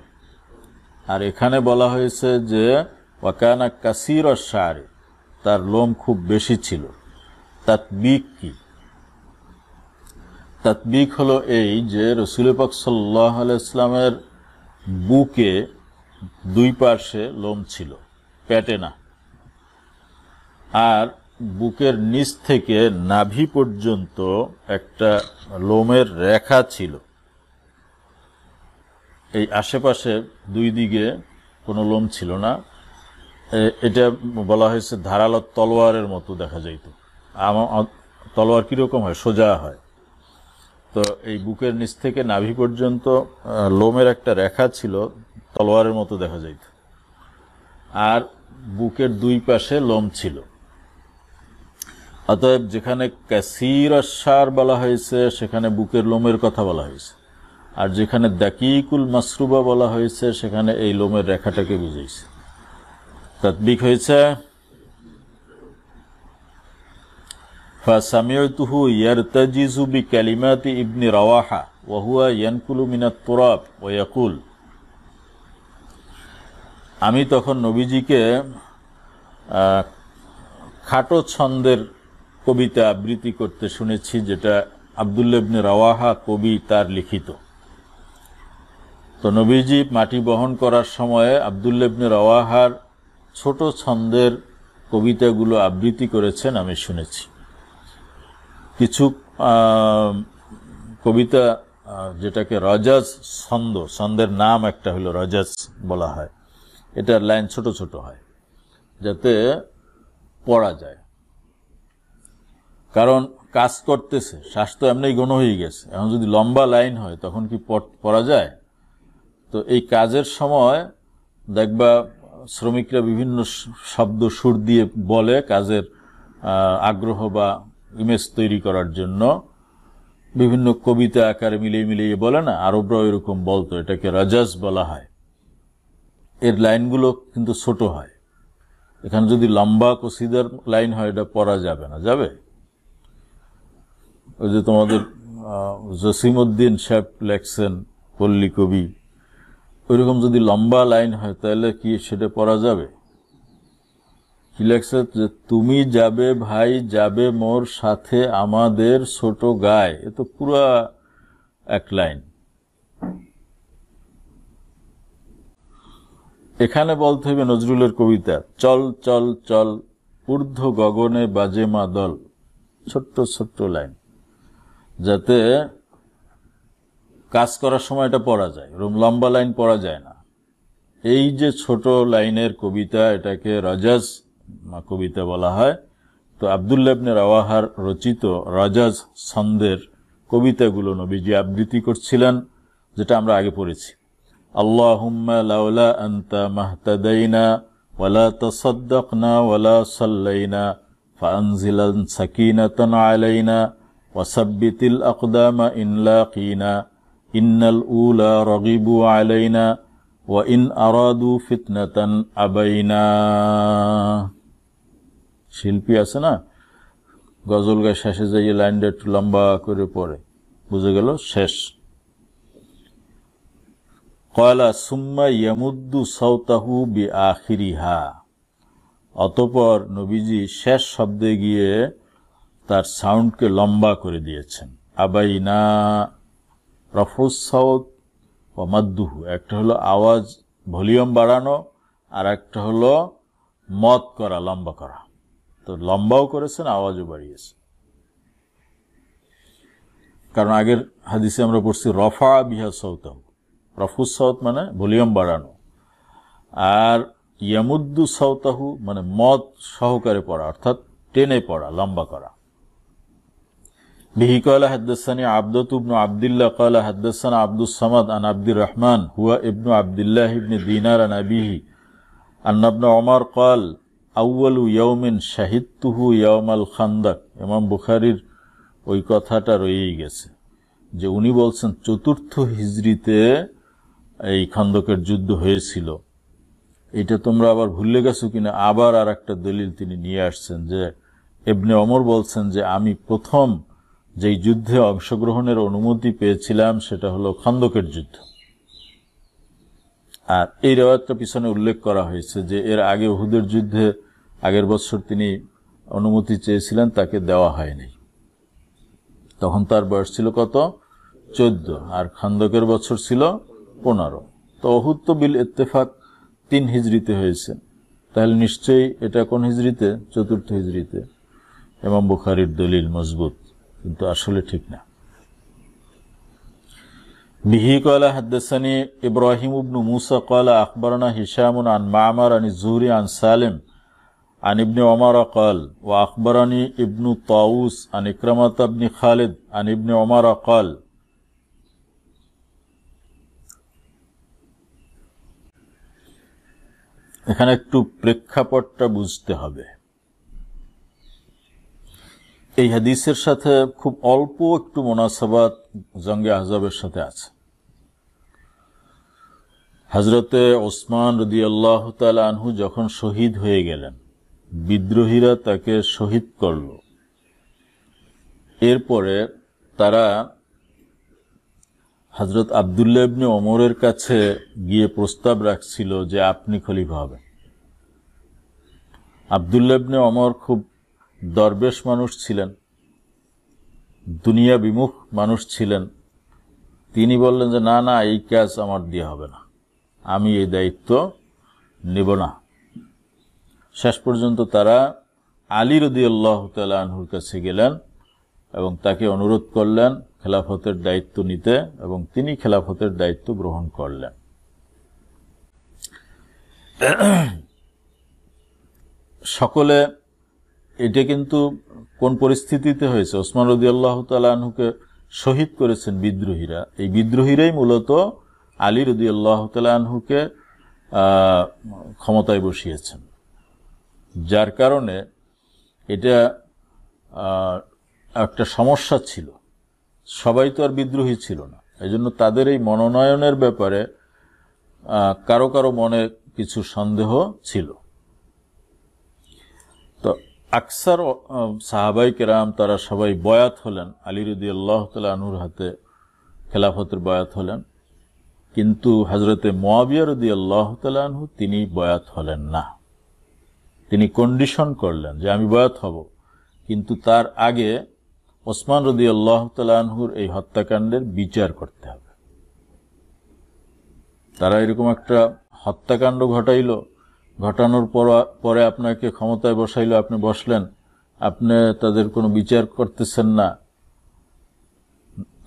আর এখানে বলা হয়েছে যে ওয়াকানা কাসীর আশ-শা'র, তার লোম খুব বেশি ছিল। তাতবিক কি? তাতবিক হলো এই যে রাসূল পাক সাল্লাল্লাহু আলাইহি ওয়াসাল্লামের বুকে দুই পাশে লোম ছিল, পেটে না। আর বুকের নিচ থেকে নাভি পর্যন্ত একটা লোমের রেখা ছিল। এই আশেপাশে দুই দিকে কোনো লোম ছিল না। এটা বলা হয়েছে ধারালো তলোয়ারের মতো দেখা যাইত। তলোয়ার কিরকম হয়? সোজা হয়। তো এই বুকের নিচ থেকে নাভি পর্যন্ত লোমের একটা রেখা ছিল, তলোয়ারের মতো দেখা যাইত। আর বুকের দুই পাশে লোম ছিল। অতএব যেখানে কাসীর আশ-শার বলা হয়েছে সেখানে বুকের লোমের কথা বলা হয়েছে, আর যেখানে দাকিকুল মাসরুবা বলা হয়েছে সেখানে এই লোমের রেখাটাকে বুঝাইছে। তাতবিক হয়েছে ফাসামিউতুহু ইয়ারতাজিজু বিকালিমাতি ইবনে রাওয়াহা ওয়া হুয়া ইয়ানকুলু মিনাত তুরাব ওয়া ইয়াকুল, আমি তখন নবীজিকে খাটো ছন্দের কবিতা আবৃত্তি করতে শুনেছি, যেটা আব্দুল্লাহ ইবনে রাওয়াহা কবি তার লিখিত। তো নবীজি মাটি বহন করার সময়ে আব্দুল্লাহ ইবনে রাওয়াহার ছোট ছন্দের কবিতাগুলো আবৃত্তি করেছেন আমি শুনেছি। কিছু কবিতা যেটাকে রজাজ ছন্দ, ছন্দের নাম একটা হলো রজাজ বলা হয়, এটার লাইন ছোট ছোট হয় যাতে পড়া যায়। কারণ কাজ করতেছে, শ্বাস তো এমনি ঘন হয়ে গেছে, এখন যদি লম্বা লাইন হয় তখন কি পড়া যায়? তো এই কাজের সময় দেখবা শ্রমিকরা বিভিন্ন শব্দ সুর দিয়ে বলে কাজের আগ্রহ বা ইমেজ তৈরি করার জন্য, বিভিন্ন কবিতা আকারে মিলিয়ে মিলিয়ে বলে না, আরবরাও এরকম বলতো, এটাকে রাজাজ বলা হয়। এর লাইনগুলো কিন্তু ছোট হয়। এখানে যদি লম্বা কসিদার লাইন হয় এটা পড়া যাবে না। যাবে? ওই যে তোমাদের জসিমউদ্দিন সাহেব লেখছেন পল্লী কবি, ওইরকম যদি লম্বা লাইন হয় তাহলে কি সেটা পড়া যাবে? কি লেখছে যে তুমি যাবে ভাই যাবে মোর সাথে আমাদের ছোট গায়ে, এ তো পুরা এক লাইন। এখানে বলতে হবে নজরুলের কবিতা, চল চল চল ঊর্ধ্ব গগনে বাজে মা দল, ছোট্ট ছোট্ট লাইন, যাতে কাজ করার সময় এটা পড়া যায়। এরকম লম্বা লাইন পড়া যায় না। এই যে ছোট লাইনের কবিতা, এটাকে রাজাজ কবিতা বলা হয়। তো আব্দুল্লাহ ইবনে রাওয়াহার রচিত রাজাজ ছন্দের কবিতাগুলো নবীজি আবৃত্তি করছিলেন, যেটা আমরা আগে পড়েছি। আল্লাহুম্মা লাউলা আনতা মাহতাদাইনা ওয়ালা তাসাদ্দাকনা ওয়ালা সাল্লাইনা ফাআনজিলান সাকিনাতান আলাইনা ওয়াসাব্বিতিল আকদামা ইন লাকিনা ইন্নাল উলা রাগিবু আলাইনা ওয়া ইন আরাদু ফিতনাতান আবাইনা। শিল্পী আছে না, গজল গায়ে শেষে যাইয়ে লাইনটা একটু লম্বা করে পড়ে, বুঝে গেল শেষ। কয়লা সুম্মা ইয়ামুদ্দু সাওতাহু বিআখিরিহা, অতঃপর নবীজি শেষ শব্দে গিয়ে তার সাউন্ডকে লম্বা করে দিয়েছেন। আবাইনা রফুস সাউত ওয়া মাদ্দুহু, একটা হলো আওয়াজ ভলিউম বাড়ানো, আর একটা হলো মদ করা, লম্বা করা। তো লম্বাও করেছেন, আওয়াজও বাড়িয়েছেন। কারণ আগের হাদিসে আমরা পড়ছি রফা বিহা সাউতাহু, রফুস সাউত মানে ভলিউম বাড়ানো, আর ইয়ামুদ্দু সাউতাহু মানে মদ সহকারে পড়া, অর্থাৎ টেনে পড়া, লম্বা করা। বিহি ক্বালা হাদাসানি আবদতু ইবনু আব্দুল্লাহ ক্বালা হাদাসানা আব্দুস সামাদ আন আব্দুর রহমান হুয়া ইবনু আব্দুল্লাহ ইবনে দিনার আন আবিহি আন্না ইবনে ওমর ক্বাল আউয়ালু ইয়াউমিন শাহিদতুহু ইয়াউমাল খান্দাক। ইমাম বুখারীর ওই কথাটা রয়েই গেছে যে উনি বলছেন ৪র্থ হিজরিতে এই খন্দকের যুদ্ধ হয়েছিল। এটা তোমরা আবার ভুলে গেছো কিনা, আবার আর একটা দলিল তিনি নিয়ে আসছেন যে ইবনে ওমর বলছেন যে আমি প্রথম যেই যুদ্ধে অংশগ্রহণের অনুমতি পেয়েছিলাম সেটা হলো খন্দকের যুদ্ধ। আর এই রিওয়ায়াতটা পিছনে উল্লেখ করা হয়েছে যে এর আগে উহুদের যুদ্ধে আগের বছর তিনি অনুমতি চেয়েছিলেন, তাকে দেওয়া হয়নি। তখন তার বয়স ছিল কত? 14, আর খন্দকের বছর ছিল 15। তো উহুদ তো বিল ইত্তেফাক 3 হিজরিতে হয়েছে, তাহলে নিশ্চয়ই এটা কোন হিজরিতে? চতুর্থ হিজরিতে। ইমাম বুখারীর দলিল মজবুত, কিন্তু আসলে ঠিক না। বিহি ক্বালা হাদাসানি ইব্রাহিম ইবনে মুসা ক্বালা আখবারানা হিশাম আন মা'মার আন যুহরি আন সালিম عن ابن عمر قال وأخبرني ابن طاووس عن إكرمة بن خالد عن ابن عمر قال এখানে একটু প্রেক্ষাপটটা বুঝতে হবে। এই হাদিসের সাথে খুব অল্প একটু মুনাসাবাত জঙ্গে আহজাবের সাথে আছে। হযরতে ওসমান রাদিয়াল্লাহু তাআলা আনহু যখন শহীদ হয়ে গেলেন, বিদ্রোহীরা তাকে শহীদ করল। এরপরে তারা হযরত আব্দুল্লাহ ইবনে ওমরের কাছে গিয়ে প্রস্তাব রাখছিল যে আপনি খলিফা হবেন। আব্দুল্লাহ ইবনে ওমর খুব দরবেশ মানুষ ছিলেন, দুনিয়া বিমুখ মানুষ ছিলেন। তিনি বললেন যে না না, এই কাজ আমার দিয়ে হবে না, আমি এই দায়িত্ব নেব না। শেষ পর্যন্ত তারা আলী রাদিয়াল্লাহু তাআলা আনহুর কাছে গেলেন এবং তাকে অনুরোধ করলেন খেলাফতের দায়িত্ব নিতে, এবং তিনি খেলাফতের দায়িত্ব গ্রহণ করলেন। সকলে এটা কিন্তু কোন পরিস্থিতিতে হয়েছে? ওসমান রাদিয়াল্লাহু তাআলা আনহুকে শহীদ করেছেন বিদ্রোহীরা। এই বিদ্রোহীরাই মূলত আলী রাদিয়াল্লাহু তাআলা আনহুকে ক্ষমতায় বসিয়েছেন, যার কারণে এটা একটা সমস্যা ছিল। সবাই তো আর বিদ্রোহী ছিল না, এজন্য তাদের এই মনোনয়নের ব্যাপারে কারো কারো মনে কিছু সন্দেহ ছিল। তো আকসার সাহাবাই কেরাম তারা সবাই বয়াত হলেন, আলী রাদিয়াল্লাহু তাআলা আনহুর হাতে খেলাফতের বয়াত হলেন, কিন্তু হযরতে মুয়াবিয়া রাদিয়াল্লাহু তাআলা আনহু তিনি বয়াত হলেন না। তিনি কন্ডিশন করলেন যে আমি বয়াত হব, কিন্তু তার আগে ওসমান রাদিয়াল্লাহু তাআলা আনহুর এই হত্যাকাণ্ডের বিচার করতে হবে। তারা এরকম একটা হত্যাকাণ্ড ঘটাইলো, ঘটানোর পরে আপনাকে ক্ষমতায় বসাইলো, আপনি বসলেন, আপনি তাদের কোনো বিচার করতেছেন না।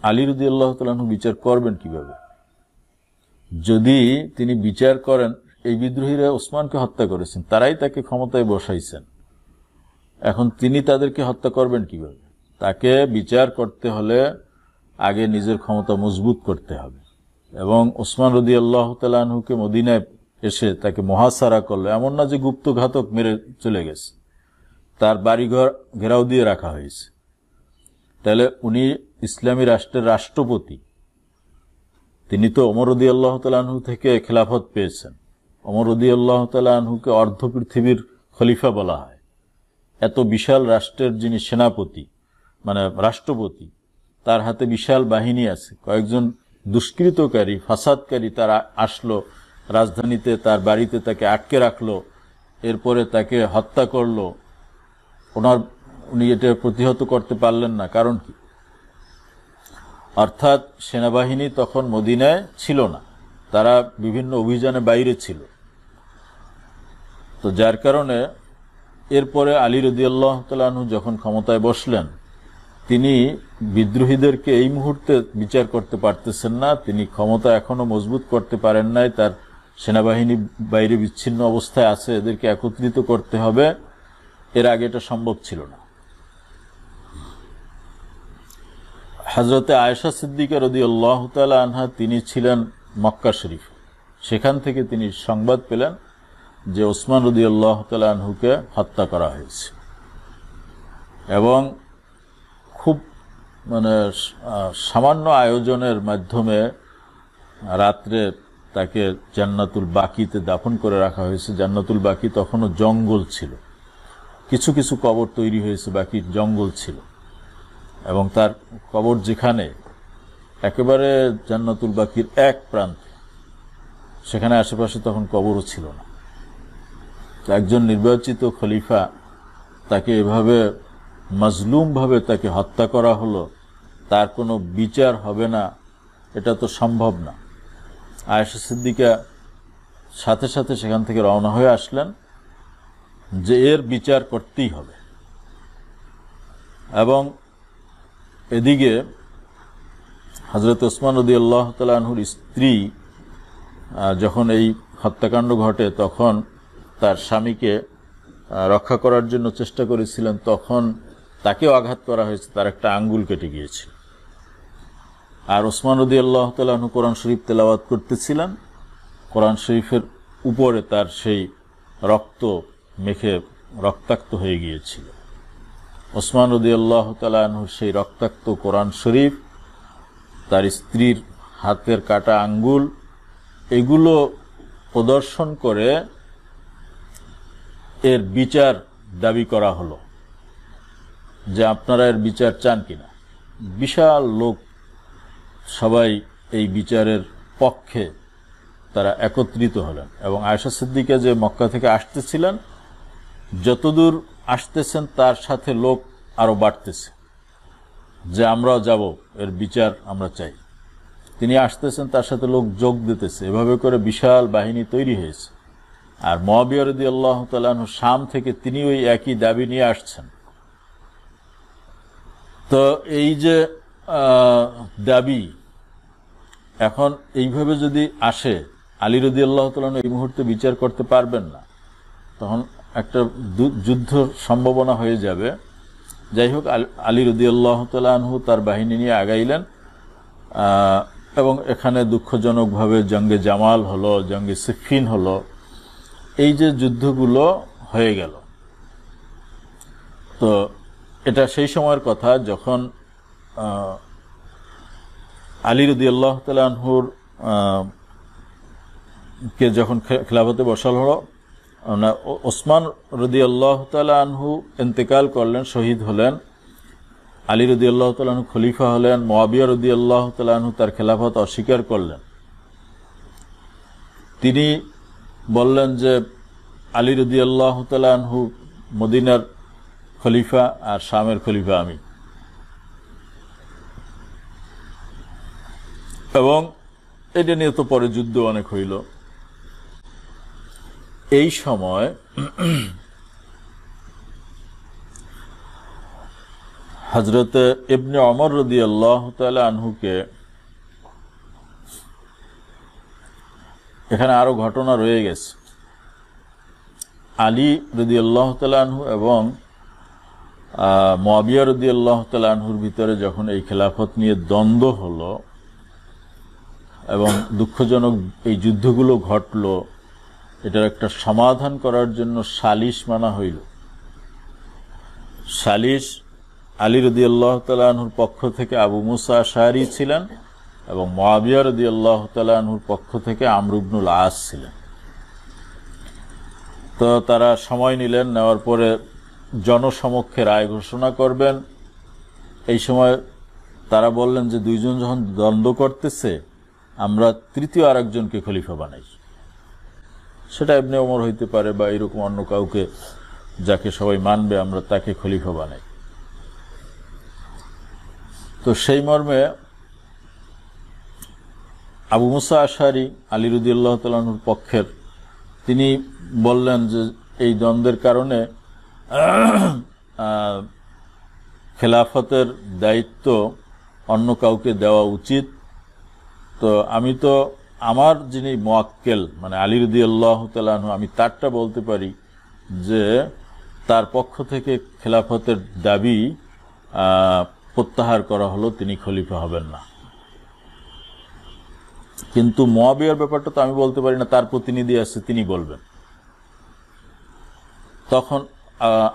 আলী রাদিয়াল্লাহু তাআলা আনহু বিচার করবেন কিভাবে? যদি তিনি বিচার করেন, এই বিদ্রোহীরা ওসমানকে হত্যা করেছেন, তারাই তাকে ক্ষমতায় বসাইছেন, এখন তিনি তাদেরকে হত্যা করবেন কিভাবে? তাকে বিচার করতে হলে আগে নিজের ক্ষমতা মজবুত করতে হবে। এবং ওসমান রাদিয়াল্লাহু তাআলা আনহুকে মদিনায় এসে তাকে মুহাসারা করলো, এমন না যে গুপ্তঘাতক মেরে চলে গেছে, তার বাড়িঘর ঘেরাও দিয়ে রাখা হয়েছে। তাহলে উনি ইসলামী রাষ্ট্রের রাষ্ট্রপতি, তিনি তো ওমর রাদিয়াল্লাহু তাআলা আনহু থেকে খেলাফত পেয়েছেন। ওমর রাদিয়াল্লাহু তাআলা আনহুকে অর্ধ পৃথিবীর খলিফা বলা হয়। এত বিশাল রাষ্ট্রের যিনি সেনাপতি, মানে রাষ্ট্রপতি, তার হাতে বিশাল বাহিনী আছে। কয়েকজন দুষ্কৃতকারী, ফাসাদকারী তারা আসলো রাজধানীতে, তার বাড়িতে তাকে আটকে রাখলো, এরপরে তাকে হত্যা করলো। উনি এটা প্রতিহত করতে পারলেন না, কারণ কি? অর্থাৎ সেনাবাহিনী তখন মদিনায় ছিল না, তারা বিভিন্ন অভিযানে বাইরে ছিল। তো যার কারণে এরপরে আলী রাদিয়াল্লাহু তাআলা আনহু যখন ক্ষমতায় বসলেন, তিনি বিদ্রোহীদেরকে এই মুহূর্তে বিচার করতে পারতেছেন না, তিনি ক্ষমতা এখনো মজবুত করতে পারেন নাই, তার সেনাবাহিনী বাইরে বিচ্ছিন্ন অবস্থায় আছে, এদেরকে একত্রিত করতে হবে। এর আগে এটা সম্ভব ছিল না। হযরতে আয়েশা সিদ্দিকা রাদিয়াল্লাহু তাআলা আনহা তিনি ছিলেন মক্কা শরীফ, সেখান থেকে তিনি সংবাদ পেলেন যে ওসমান রাদিয়াল্লাহু তাআলা আনহুকে হত্যা করা হয়েছে, এবং খুব সামান্য আয়োজনের মাধ্যমে রাত্রে তাকে জান্নাতুল বাকিতে দাফন করে রাখা হয়েছে। জান্নাতুল বাকি তখনও জঙ্গল ছিল, কিছু কিছু কবর তৈরি হয়েছে, বাকি জঙ্গল ছিল, এবং তার কবর যেখানে একেবারে জান্নাতুল বাকির এক প্রান্তে, সেখানে আশেপাশে তখন কবরও ছিল না। একজন নির্বাচিত খলিফা, তাকে এভাবে মাজলুম ভাবে তাকে হত্যা করা হলো, তার কোনো বিচার হবে না, এটা তো সম্ভব না। আয়েশা সিদ্দিকা সাথে সাথে সেখান থেকে রওনা হয়ে আসলেন যে এর বিচার করতেই হবে। এবং এদিকে হযরত ওসমান রাদিয়াল্লাহু তাআলা আনহুর স্ত্রী যখন এই হত্যাকাণ্ড ঘটে তখন তার স্বামীকে রক্ষা করার জন্য চেষ্টা করেছিলেন, তখন তাকেও আঘাত করা হয়েছে, তার একটা আঙ্গুল কেটে গিয়েছে। আর ওসমান রাদিয়াল্লাহু তাআলা আনহু কোরআন শরীফ তেলাওয়াত করতেছিলেন, কোরআন শরীফের উপরে তার সেই রক্ত মেখে রক্তাক্ত হয়ে গিয়েছিল। ওসমান রাদিয়াল্লাহু তাআলা আনহুর সেই রক্তাক্ত কোরআন শরীফ, তার স্ত্রীর হাতের কাটা আঙ্গুল, এগুলো প্রদর্শন করে এর বিচার দাবি করা হলো যে আপনারা এর বিচার চান কিনা। বিশাল লোক সবাই এই বিচারের পক্ষে তারা একত্রিত হলেন। এবং আয়েশা সিদ্দিকা যে মক্কা থেকে আসতেছিলেন, যতদূর আসতেছেন তার সাথে লোক আরো বাড়তেছে যে আমরাও যাব, এর বিচার আমরা চাই। তিনি আসতেছেন, তার সাথে লোক যোগ দিতেছে, এভাবে করে বিশাল বাহিনী তৈরি হয়েছে। আর মুআবিয়া রাদিয়াল্লাহু তাআলা আনহু শাম থেকে তিনি ওই একই দাবি নিয়ে আসছেন। তো এই যে দাবি এখন এইভাবে যদি আসে, আলী রাদিয়াল্লাহু তাআলা আনহু এই মুহূর্তে বিচার করতে পারবেন না, তখন একটা যুদ্ধ সম্ভাবনা হয়ে যাবে। যাই হোক, আলী রাদিয়াল্লাহু তাআলা আনহু তার বাহিনী নিয়ে আগাইলেন এবং এখানে দুঃখজনকভাবে জঙ্গে জামাল হলো, জঙ্গে সিফফিন হলো, এই যে যুদ্ধগুলো হয়ে গেল। তো এটা সেই সময়ের কথা যখন আলী রাদিয়াল্লাহু তাআলা আনহুর কে যখন খেলাফতে বসাল হলো, ওসমান রাদিয়াল্লাহু তাআলা আনহু ইন্তেকাল করলেন, শহীদ হলেন। আলী রাদিয়াল্লাহু তাআলা আনহু খলিফা হলেন। মুআবিয়া রাদিয়াল্লাহু তাআলা আনহু তার খেলাফত অস্বীকার করলেন। তিনি বললেন যে আলী রাদিয়াল্লাহু তাআলা আনহু মদিনার খলিফা আর শামের খলিফা আমি। এবং এটা নিয়ে তো পরে যুদ্ধ অনেক হইল। এই সময় হযরত ইবনে ওমর রাদিয়াল্লাহু তাআলা আনহুকে, এখানে আরো ঘটনা রয়ে গেছে। আলী রাদিয়াল্লাহু তাআলা আনহু এবং মুআবিয়া রাদিয়াল্লাহু তাআলা আনহুর ভিতরে যখন এই খেলাফত নিয়ে দ্বন্দ্ব হলো এবং দুঃখজনক এই যুদ্ধগুলো ঘটলো, এটার একটা সমাধান করার জন্য সালিশ মানা হইল। সালিশ আলী রাদিয়াল্লাহু তাআলা আনহুর পক্ষ থেকে আবু মুসা আশআরী ছিলেন এবং মুআবিয়া রাদিয়াল্লাহু তাআলা আনহুর পক্ষ থেকে আমর ইবনুল আস ছিলেন। তো তারা সময় নিলেন, নেওয়ার পরে জনসমক্ষে রায় ঘোষণা করবেন। এই সময় তারা বললেন যে দুইজন যখন দ্বন্দ্ব করতেছে, আমরা তৃতীয় আরেকজনকে খলিফা বানাই। সেটা ইবনে ওমর হইতে পারে বা এরকম অন্য কাউকে যাকে সবাই মানবে, আমরা তাকে খলিফা বানাই। তো সেই মর্মে আবু মুসা আশআরী আলী রাদিয়াল্লাহু তাআলা আনহুর পক্ষের, তিনি বললেন যে এই দ্বন্দ্বের কারণে খেলাফতের দায়িত্ব অন্য কাউকে দেওয়া উচিত। তো আমি তো আমার যিনি মুআক্কেল মানে আলী রাদিয়াল্লাহু তাআলা আনহু, আমি তারটা বলতে পারি যে তার পক্ষ থেকে খেলাফতের দাবি প্রত্যাহার করা হলো, তিনি খলিফা হবেন না। কিন্তু মুআবিয়ার ব্যাপারটা তো আমি বলতে পারি না, তার প্রতিনিধি আছে, তিনি বলবেন। তখন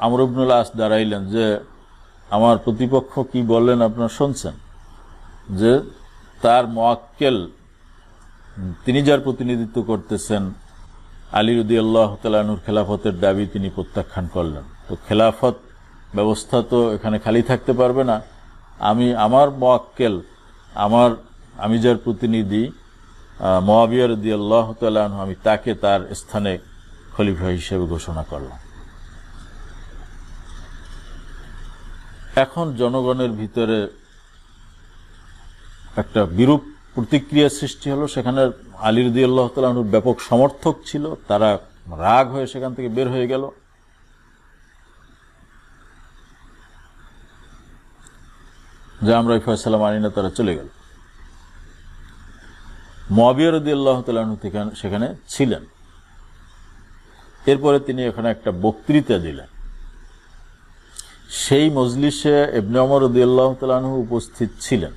আমর ইবনুল আস দাঁড়াইলেন যে আমার প্রতিপক্ষ কি বললেন আপনারা শুনছেন, যে তার মুআক্কেল তিনি যার প্রতিনিধিত্ব করতেছেন, আলী রাদিয়াল্লাহু তাআলা আনহুর খেলাফতের দাবি তিনি প্রত্যাখ্যান করলেন। তো খেলাফত ব্যবস্থা তো এখানে খালি থাকতে পারবে না। আমার মুআক্কেল, আমি যার প্রতিনিধি মুআবিয়া রাদিয়াল্লাহু তাআলা আনহু, আমি তাকে তার স্থানে খলিফা হিসেবে ঘোষণা করলাম। এখন জনগণের ভিতরে একটা বিরূপ প্রতিক্রিয়া সৃষ্টি হলো। সেখানে আলী রাদিয়াল্লাহু তাআলা আনহুর ব্যাপক সমর্থক ছিল, তারা রাগ হয়ে সেখান থেকে বের হয়ে গেল। যে আমরা এই ফয়সালা মানি না, তারা চলে গেল। মুআবিয়া রাদিয়াল্লাহু তাআলা আনহু সেখানে ছিলেন। এরপরে তিনি এখানে একটা বক্তৃতা দিলেন। সেই মজলিসে ইবনে ওমর রাদিয়াল্লাহু তাআলা আনহু উপস্থিত ছিলেন।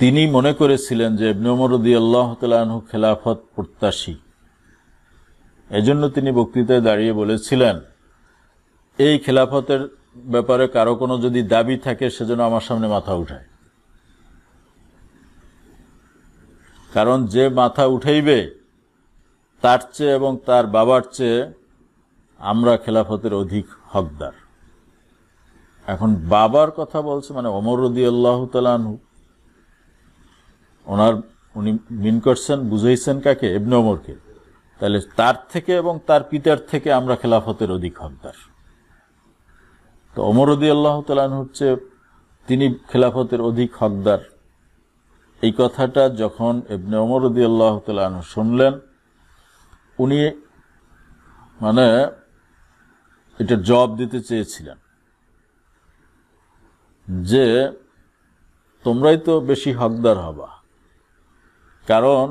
তিনি মনে করেছিলেন যে ইবনে ওমর রাদিয়াল্লাহু তাআলা আনহু খেলাফত প্রত্যাশী। এজন্য তিনি বক্তৃতায় দাঁড়িয়ে বলেছিলেন, এই খেলাফতের ব্যাপারে কারো কোনো যদি দাবি থাকে সেজন্য আমার সামনে মাথা উঠায়। কারণ যে মাথা উঠাইবে তার চেয়ে এবং তার বাবার চেয়ে আমরা খেলাফতের অধিক হকদার। এখন বাবার কথা বলছে, মানে ওমর রাদিয়াল্লাহু তাআলা আনহু, উনি মিন করছেন, বুঝাইছেন কাকে? ইবনে ওমরকে। তাহলে তার থেকে এবং তার পিতার থেকে আমরা খেলাফতের অধিক হকদার। তো ওমর রাদিয়াল্লাহু তাআলা আনহু হচ্ছে তিনি খেলাফতের অধিক হকদার। এই কথাটা যখন ইবনে ওমর রাদিয়াল্লাহু তাআলা আনহু শুনলেন, উনি মানে এটা জবাব দিতে চেয়েছিলেন যে তোমরাই তো বেশি হকদার হবা, কারণ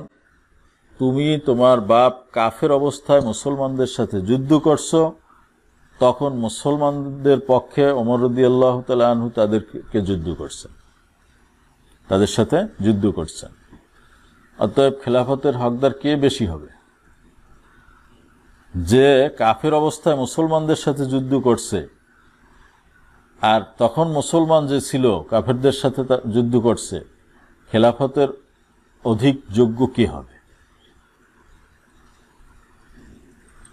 তুমি তোমার বাপ কাফের অবস্থায় মুসলমানদের সাথে যুদ্ধ করছো, তখন মুসলমানদের পক্ষে ওমর রাদিয়াল্লাহু তাআলা আনহু তাদেরকে যুদ্ধ করছেন, তাদের সাথে যুদ্ধ করছেন। অতএব খেলাফতের হকদার কে বেশি হবে? যে কাফের অবস্থায় মুসলমানদের সাথে যুদ্ধ করছে, আর তখন মুসলমান যে ছিল কাফেরদের সাথে যুদ্ধ করছে, খেলাফতের অধিক যোগ্য কে হবে?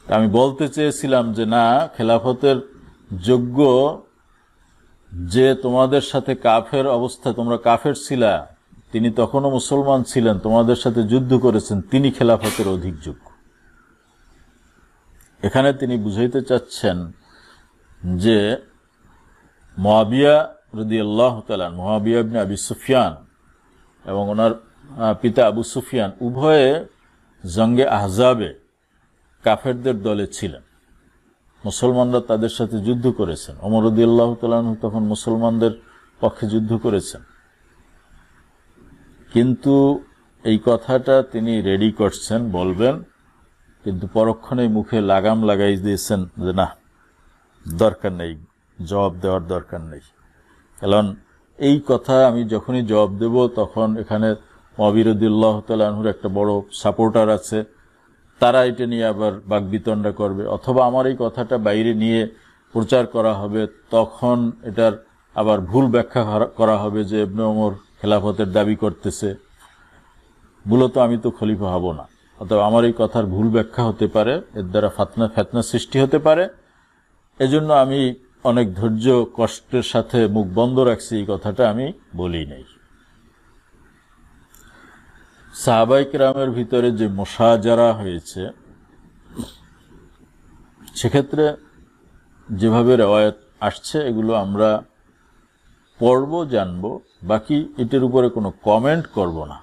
আমি বলতে চেয়েছিলাম যে না, খেলাফতের যোগ্য যে তোমাদের সাথে কাফের অবস্থায়, তোমরা কাফের ছিলা, তিনি তখনও মুসলমান ছিলেন, তোমাদের সাথে যুদ্ধ করেছেন, তিনি খেলাফতের অধিক যোগ্য। এখানে তিনি বুঝাইতে চাচ্ছেন যে মুআবিয়া রাদিয়াল্লাহু তাআলা, মুআবিয়া ইবনে আবি সুফিয়ান এবং ওনার পিতা আবু সুফিয়ান উভয়ে জঙ্গে আহজাবে কাফেরদের দলে ছিলেন। মুসলমানরা তাদের সাথে যুদ্ধ করেছেন। ওমর রাদিয়াল্লাহু তাআলা আনহু তখন মুসলমানদের পক্ষে যুদ্ধ করেছেন। কিন্তু এই কথাটা তিনি রেডি করছেন, বলবেন, কিন্তু পরক্ষণেই মুখে লাগাম লাগাই দিয়েছেন যে না, দরকার নেই, জবাব দেওয়ার দরকার নেই। কারণ এই কথা আমি যখনই জবাব দেব তখন এখানে মুআবিয়া রাদিয়াল্লাহু তাআলা আনহুর একটা বড় সাপোর্টার আছে, তারা এটা নিয়ে আবার বাকবিতণ্ডা করবে, অথবা আমার এই কথাটা বাইরে নিয়ে প্রচার করা হবে, তখন এটার আবার ভুল ব্যাখ্যা করা হবে যে ইবনে ওমর খেলাফতের দাবি করতেছে, মূলত আমি তো খলিফা হব না। অথবা আমার এই কথার ভুল ব্যাখ্যা হতে পারে, এর দ্বারা ফিতনা সৃষ্টি হতে পারে। এজন্য আমি অনেক ধৈর্য কষ্টের সাথে মুখ বন্ধ রাখছি, এই কথাটা আমি বলি নাই। সাহাবায়ে কেরামের ভিতরে যে মুশাজারা হয়েছে, সেক্ষেত্রে যেভাবে রওয়ায়াত আসছে এগুলো আমরা পড়ব, জানব, বাকি এটার উপরে কোনো কমেন্ট করব না।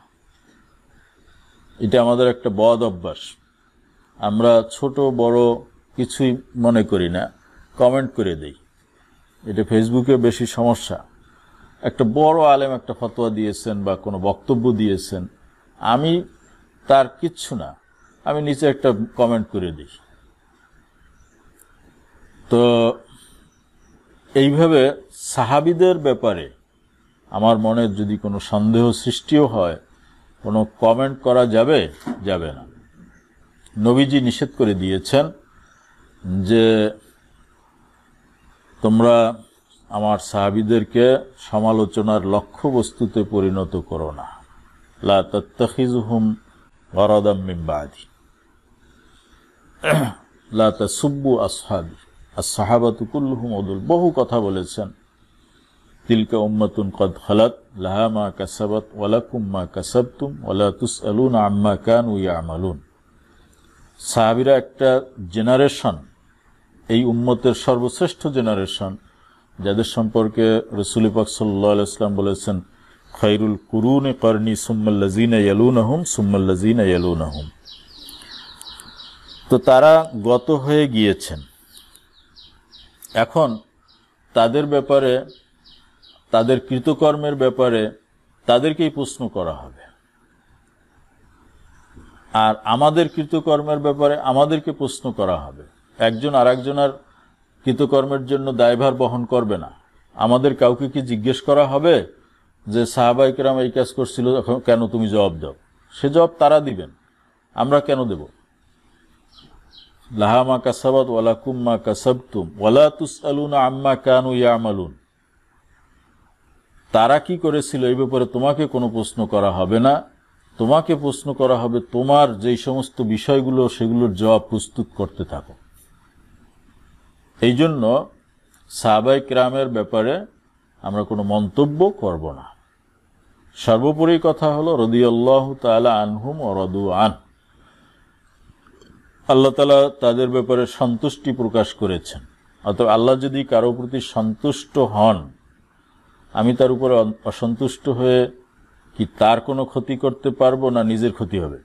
এটা আমাদের একটা বদ অভ্যাস। আমরা ছোট বড় কিছুই মনে করি না, কমেন্ট করে দেই। এটা ফেসবুকে বেশি সমস্যা। একটা বড় আলেম একটা ফতোয়া দিয়েছেন বা কোনো বক্তব্য দিয়েছেন, আমি তার কিচ্ছু না, আমি নিচে একটা কমেন্ট করে দিই। তো এইভাবে সাহাবীদের ব্যাপারে আমার মনে যদি কোনো সন্দেহ সৃষ্টিও হয়, কোনো কমেন্ট করা যাবে না। নবীজি নিষেধ করে দিয়েছেন যে তোমরা আমার সাহাবীদেরকে সমালোচনার লক্ষ্যবস্তুতে পরিণত করো না। লা তাত্তাখিযুহুম গরাদাম মিন বাদি, লা তাসুব্বু আসহাবি, আসহাবাতু কুল্লুহুম উদুল। বহু কথা বলেছেন। তিলকা উম্মাতুন কদ খালাত লাহা মা কাসাবাত ওয়া লাকুম মা কাসাবতুম ওয়া লা তুসআলুনা আম্মা কানু ইয়ামালুন। সাহাবীরা একটা জেনারেশন, এই উম্মতের সর্বশ্রেষ্ঠ জেনারেশন, যাদের সম্পর্কে রাসূল পাক সাল্লাল্লাহু আলাইহি ওয়াসাল্লাম বলেছেন, খায়রুল কুরুনি করনি সুম্মাল্লাযিনা ইয়ালুনহুম সুম্মাল্লাযিনা ইয়ালুনহুম। তো তারা গত হয়ে গিয়েছেন। এখন তাদের ব্যাপারে, তাদের কৃতকর্মের ব্যাপারে তাদেরকেই প্রশ্ন করা হবে, আর আমাদের কৃতকর্মের ব্যাপারে আমাদেরকে প্রশ্ন করা হবে। একজন আরেকজনের কৃতকর্মের জন্য দায়ভার বহন করবে না। আমাদের কাউকে কি জিজ্ঞেস করা হবে যে সাহাবায়ে কেরাম এই কাজ করছিল, কেন তুমি জবাব দাও? সে জবাব তারা দিবেন, আমরা কেন দেব? লাহা মা কাসাবাত ওয়া লাকুম মা কাসাবতুম ওয়া লা তুসআলুনা আম্মা কানু ইয়ামালুন। তারা কি করেছিল এই ব্যাপারে তোমাকে কোনো প্রশ্ন করা হবে না। তোমাকে প্রশ্ন করা হবে তোমার যেই সমস্ত বিষয়গুলো, সেগুলোর জবাব প্রস্তুত করতে থাকো। এই জন্য সাহাবায়ে কেরামের ব্যাপারে আমরা কোনো মন্তব্য করব না। সর্বোপরি কথা হলো রাদিয়াল্লাহু তাআলা আনহুম ওয়া রাদু আন। আল্লাহ তাআলা তাদের ব্যাপারে সন্তুষ্টি প্রকাশ করেছেন। অতএব আল্লাহ যদি কারো প্রতি সন্তুষ্ট হন, আমি তার উপরে অসন্তুষ্ট হয়ে কি তার কোনো ক্ষতি করতে পারবো না? নিজের ক্ষতি হবে।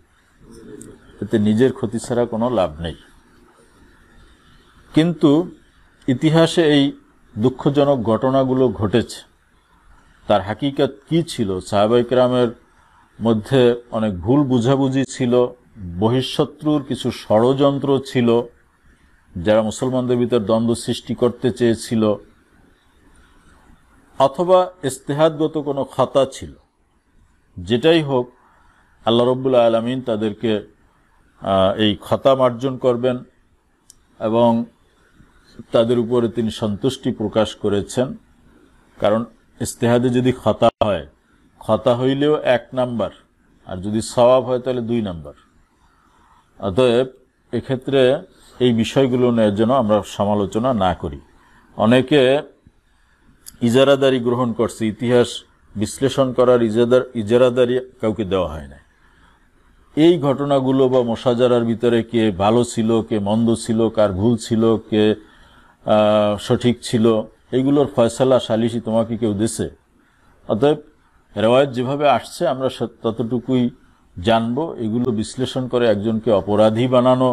এতে নিজের ক্ষতি ছাড়া কোনো লাভ নেই। কিন্তু ইতিহাসে এই দুঃখজনক ঘটনাগুলো ঘটেছে, তার হাকিকত কি ছিল? সাহাবায়ে কেরামের মধ্যে অনেক ভুল বুঝাবুঝি ছিল, বহিঃশত্রুর কিছু ষড়যন্ত্র ছিল, যারা মুসলমানদের ভিতর দ্বন্দ্ব সৃষ্টি করতে চেয়েছিল, অথবা ইজতিহাদগত কোনো খাতা ছিল। যেটাই হোক, আল্লাহ রাব্বুল আলামিন তাদেরকে এই খাতা মার্জন করবেন এবং তাদের উপরে তিনি সন্তুষ্টি প্রকাশ করেছেন। কারণ ইজতিহাদে যদি খাতা হয়, খাতা হইলেও 1 নাম্বার, আর যদি সওয়াব হয় তাহলে 2 নাম্বার। অতএব এক্ষেত্রে এই বিষয়গুলো নিয়ে যেন আমরা সমালোচনা না করি। অনেকে ইজারাদারি গ্রহণ করছে, ইতিহাস বিশ্লেষণ করার ইজারাদারি কাউকে দেওয়া হয় না। এই ঘটনাগুলো বা মোশাজারার ভিতরে কে ভালো ছিল, কে মন্দ ছিল, কার ভুল ছিল, কে সঠিক ছিল, এইগুলোর ফয়সালা সালিশি তোমাকে কেউ দিছে? অতএব রেওয়ায়েত যেভাবে আসছে আমরা ততটুকুই জানবো। এগুলো বিশ্লেষণ করে একজনকে অপরাধী বানানো,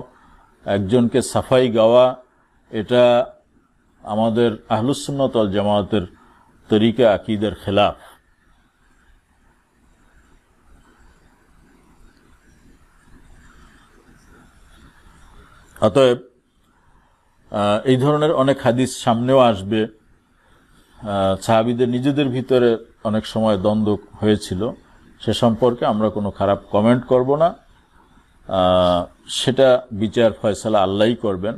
একজনকে সাফাই গাওয়া, এটা আমাদের আহলুস সুন্নাত ওয়াল জামায়াতের তরিকা, আকীদার খেলাফ। অতএব এই ধরনের অনেক হাদিস সামনেও আসবে। সাহাবীদের নিজেদের ভিতরে অনেক সময় দ্বন্দ্ব হয়েছিল, সে সম্পর্কে আমরা কোনো খারাপ কমেন্ট করব না। সেটা বিচার ফয়সালা আল্লাহই করবেন।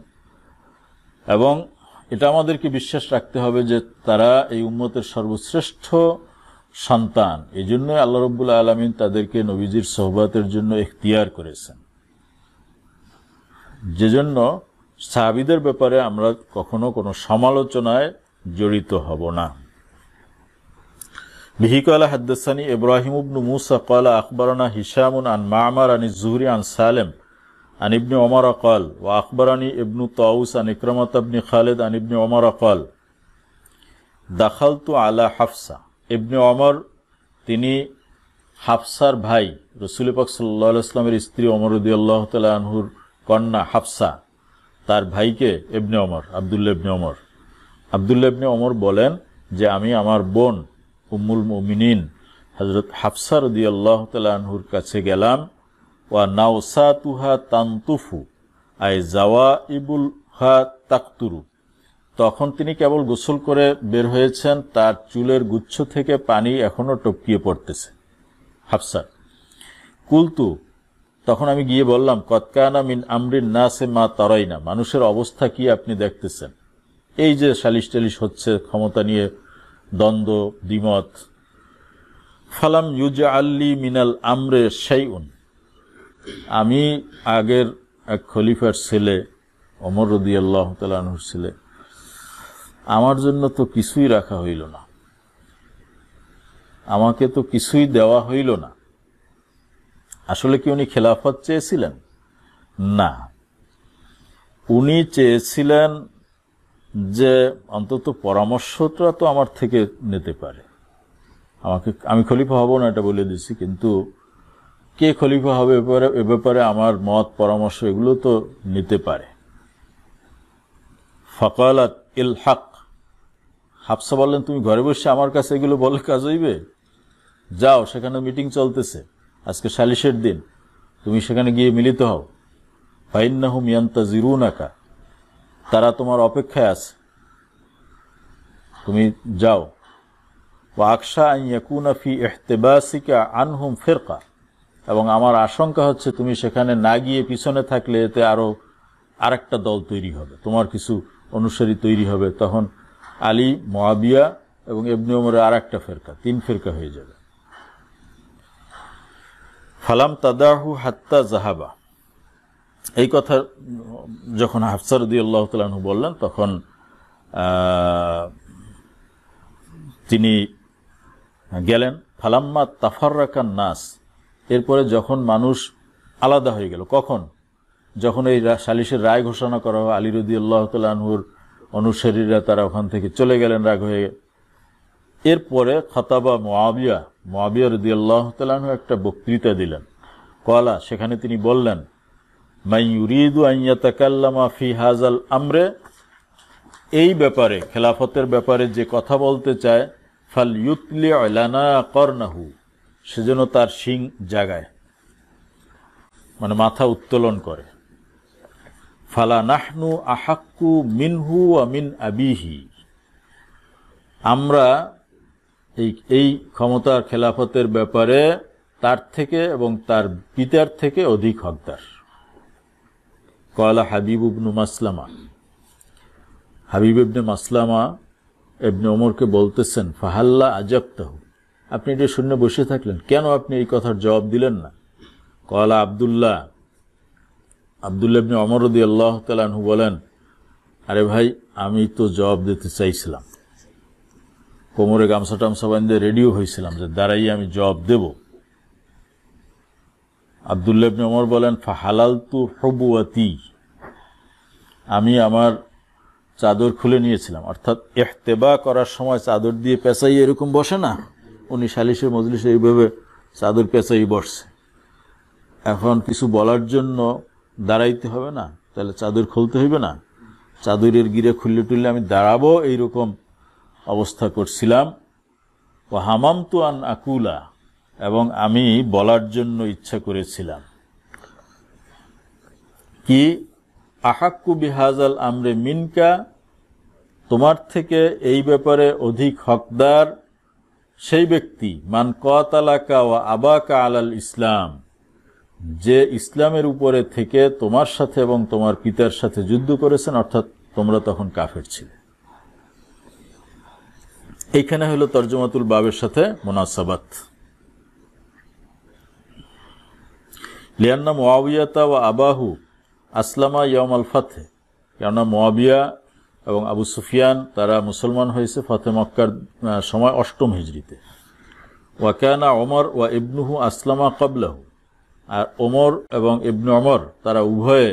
এবং এটা আমাদেরকে বিশ্বাস রাখতে হবে যে তারা এই উম্মতের সর্বশ্রেষ্ঠ সন্তান, এই জন্যই আল্লাহ রাব্বুল আলামিন তাদেরকে নবীজির সোহবতের জন্য ইখতিয়ার করেছেন। যেজন্য সাহাবীদের ব্যাপারে আমরা কখনো কোনো সমালোচনায় জড়িত হব না। বিহি ক্বালা হাদদাসানি ইব্রাহিম ইবনে মুসা ক্বালা আখবারানা হিশামুন আন মা'মার আন যুহরি আন সালেম আন ইবনে ওমর ক্বাল ওয়া আখবারানি ইবনু তাউস আন ইকরামাত ইবনে খালিদ আন ইবনে ওমর ক্বাল দাখালতু আলা হাফসা। ইবনে ওমর তিনি হাফসার ভাই, রাসূল পাক সাল্লাল্লাহু আলাইহি ওয়াসাল্লামের স্ত্রী ওমর রাদিয়াল্লাহু তাআলা আনহুর কন্যা হাফসা, তার ভাইকে ইবনে ওমর, আব্দুল্লাহ ইবনে ওমর। আব্দুল্লাহ ইবনে ওমর বলেন যে আমি আমার বোন উম্মুল মুমিনিন হযরত হাফসা রাদিয়াল্লাহু তাআলা আনহুর কাছে গেলাম। ওয়া নাওসাতুহা তানতুফু আই জাওয়াইবুল হা তাকতুরু। তখন তিনি কেবল গোসল করে বের হয়েছেন, তার চুলের গুচ্ছ থেকে পানি এখনো টপকিয়ে পড়তেছে হাফসা। কুলতু, তখন আমি গিয়ে বললাম, কদ কানা মিন আমরিন নাসে মা তারাইনা, মানুষের অবস্থা কি আপনি দেখতেছেন? এই যে সালিশ টালিশ হচ্ছে, ক্ষমতা নিয়ে দ্বন্দ্ব দ্বিমত। ফালাম ইউজআল্লি মিনাল আমরে শাইউন, আমি আগের এক খলিফার ছেলে, ওমর রাদিয়াল্লাহু তাআলা আনহুর ছেলে, আমার জন্য তো কিছুই রাখা হইল না, আমাকে তো কিছুই দেওয়া হইল না। আসলে কি উনি খেলাফত চেয়েছিলেন? না, উনি চেয়েছিলেন যে অন্তত পরামর্শটা তো আমার থেকে নিতে পারে। আমি খলিফা হব না এটা বলে দিছি, কিন্তু কে খলিফা হবে এ ব্যাপারে আমার মত পরামর্শ এগুলো তো নিতে পারে। ফাকালাত ইল হক হাফসা বললেন, তুমি ঘরে বসে আমার কাছে এগুলো বলে কাজ হইবে? যাও, সেখানে মিটিং চলতেছে, আজকে সালিশের দিন, তুমি সেখানে গিয়ে মিলিত হও। ফাইন্নাহুম ইয়ান্তাজিরুনাকা, তারা তোমার অপেক্ষায় আছে, তুমি যাও। ওয়া আকশা আন ইয়াকুনা ফি ইহতিবাসিকা আনহুম ফিরকা, এবং আমার আশঙ্কা হচ্ছে তুমি সেখানে না গিয়ে পিছনে থাকলে এতে আরেকটা দল তৈরি হবে, তোমার কিছু অনুসারী তৈরি হবে, তখন আলী, মুআবিয়া এবং ইবনে ওমরের আরেকটা ফিরকা, 3 ফিরকা হয়ে যাবে। ফালাম তাদাহু হাত্তা জাহাবা, এই কথা যখন হাফসা রাদিয়াল্লাহু তাআলা আনহু বললেন, তখন তিনি গেলেন। ফালাম্মা তাফাররাকান নাস, এরপরে যখন মানুষ আলাদা হয়ে গেল, কখন? যখন এই সালিশের রায় ঘোষণা করা হয়, আলী রাদিয়াল্লাহু তাআলা আনহুর অনুসারীরা তারা ওখান থেকে চলে গেলেন রাগ হয়ে। এরপরে খতাবা মুআবিয়া রাদিয়াল্লাহু তাআলা আনহু একটা বক্তৃতা দিলেন। কলা, সেখানে তিনি বললেন, মান ইউরিদু আন ইয়াতাকাল্লামা ফি হাযাল আমরে, এই ব্যাপারে, খেলাফতের ব্যাপারে যে কথা বলতে চায়, ফাল ইউতলি লানা করনাহু, সেজন্য তার শিং জাগায়, মানে মাথা উত্তোলন করে। ফালা নাহনু আহাক্কু মিনহু ওয়া মিন আবিহি, আমরা এই ক্ষমতার খেলাফতের ব্যাপারে তার থেকে এবং তার পিতার থেকে অধিক হকদার। কয়লা হাবিব ইবনে মাসলামা, হাবিব ইবনে মাসলামা ইবনে ওমরকে বলতেছেন, ফাহাল্লা আজাবতাহু, আপনি এটা শুনে বসে থাকলেন, কেন আপনি এই কথার জবাব দিলেন না? কয়লা আব্দুল্লাহ ইবনে ওমর রাদিয়াল্লাহু তাআলা আনহু বলেন, আরে ভাই, আমি তো জবাব দিতে চাইছিলাম, কোমরে গামছা টামছা বাঁধে রেডিও হয়েছিলাম যে দাঁড়াই আমি জবাব দেব। আব্দুল্লাহ ইবনে ওমর বলেন, ফাহালালতু হুবুয়াতি, আমি আমার চাদর খুলে নিয়েছিলাম, অর্থাৎ ইহতেবা করার সময় চাদর দিয়ে পেঁচাই এরকম বসে না, উনি সালিশের মজলিসে এইভাবে চাদর পেঁচাই বসছে। এখন কিছু বলার জন্য দাঁড়াইতে হবে না, তাহলে চাদর খুলতে হইবে না, চাদরের গিরে খুললে টুললে আমি দাঁড়াবো, এইরকম অবস্থা করছিলাম। ও হামামতু আন আকুলা, এবং আমি বলার জন্য ইচ্ছা করেছিলাম কি, আহাক্কু বিহাজাল আমরে মিনকা, তোমার থেকে এই ব্যাপারে অধিক হকদার সেই ব্যক্তি, মান কাতালাকা ওয়া আবাকা আলাল ইসলাম, যে ইসলামের উপরে থেকে তোমার সাথে এবং তোমার পিতার সাথে যুদ্ধ করেছেন, অর্থাৎ তোমরা তখন কাফের ছিলে। এইখানে হলো তরজমাতুল বাবের সাথে মুনাসাবাত। লিয়ান্না মুআবিয়াতা ওয়া আবাহু আসলামা ইয়াউমাল ফাতহ, কেননা মুআবিয়া এবং আবু সুফিয়ান তারা মুসলমান হয়েছে ফাতহে মক্কার সময় ৮ম হিজরিতে। ওয়া কানা ওমর ওয়া ইবনুহু আসলামা ক্বাবলাহু, আর ওমর এবং ইবনে ওমর তারা উভয়ে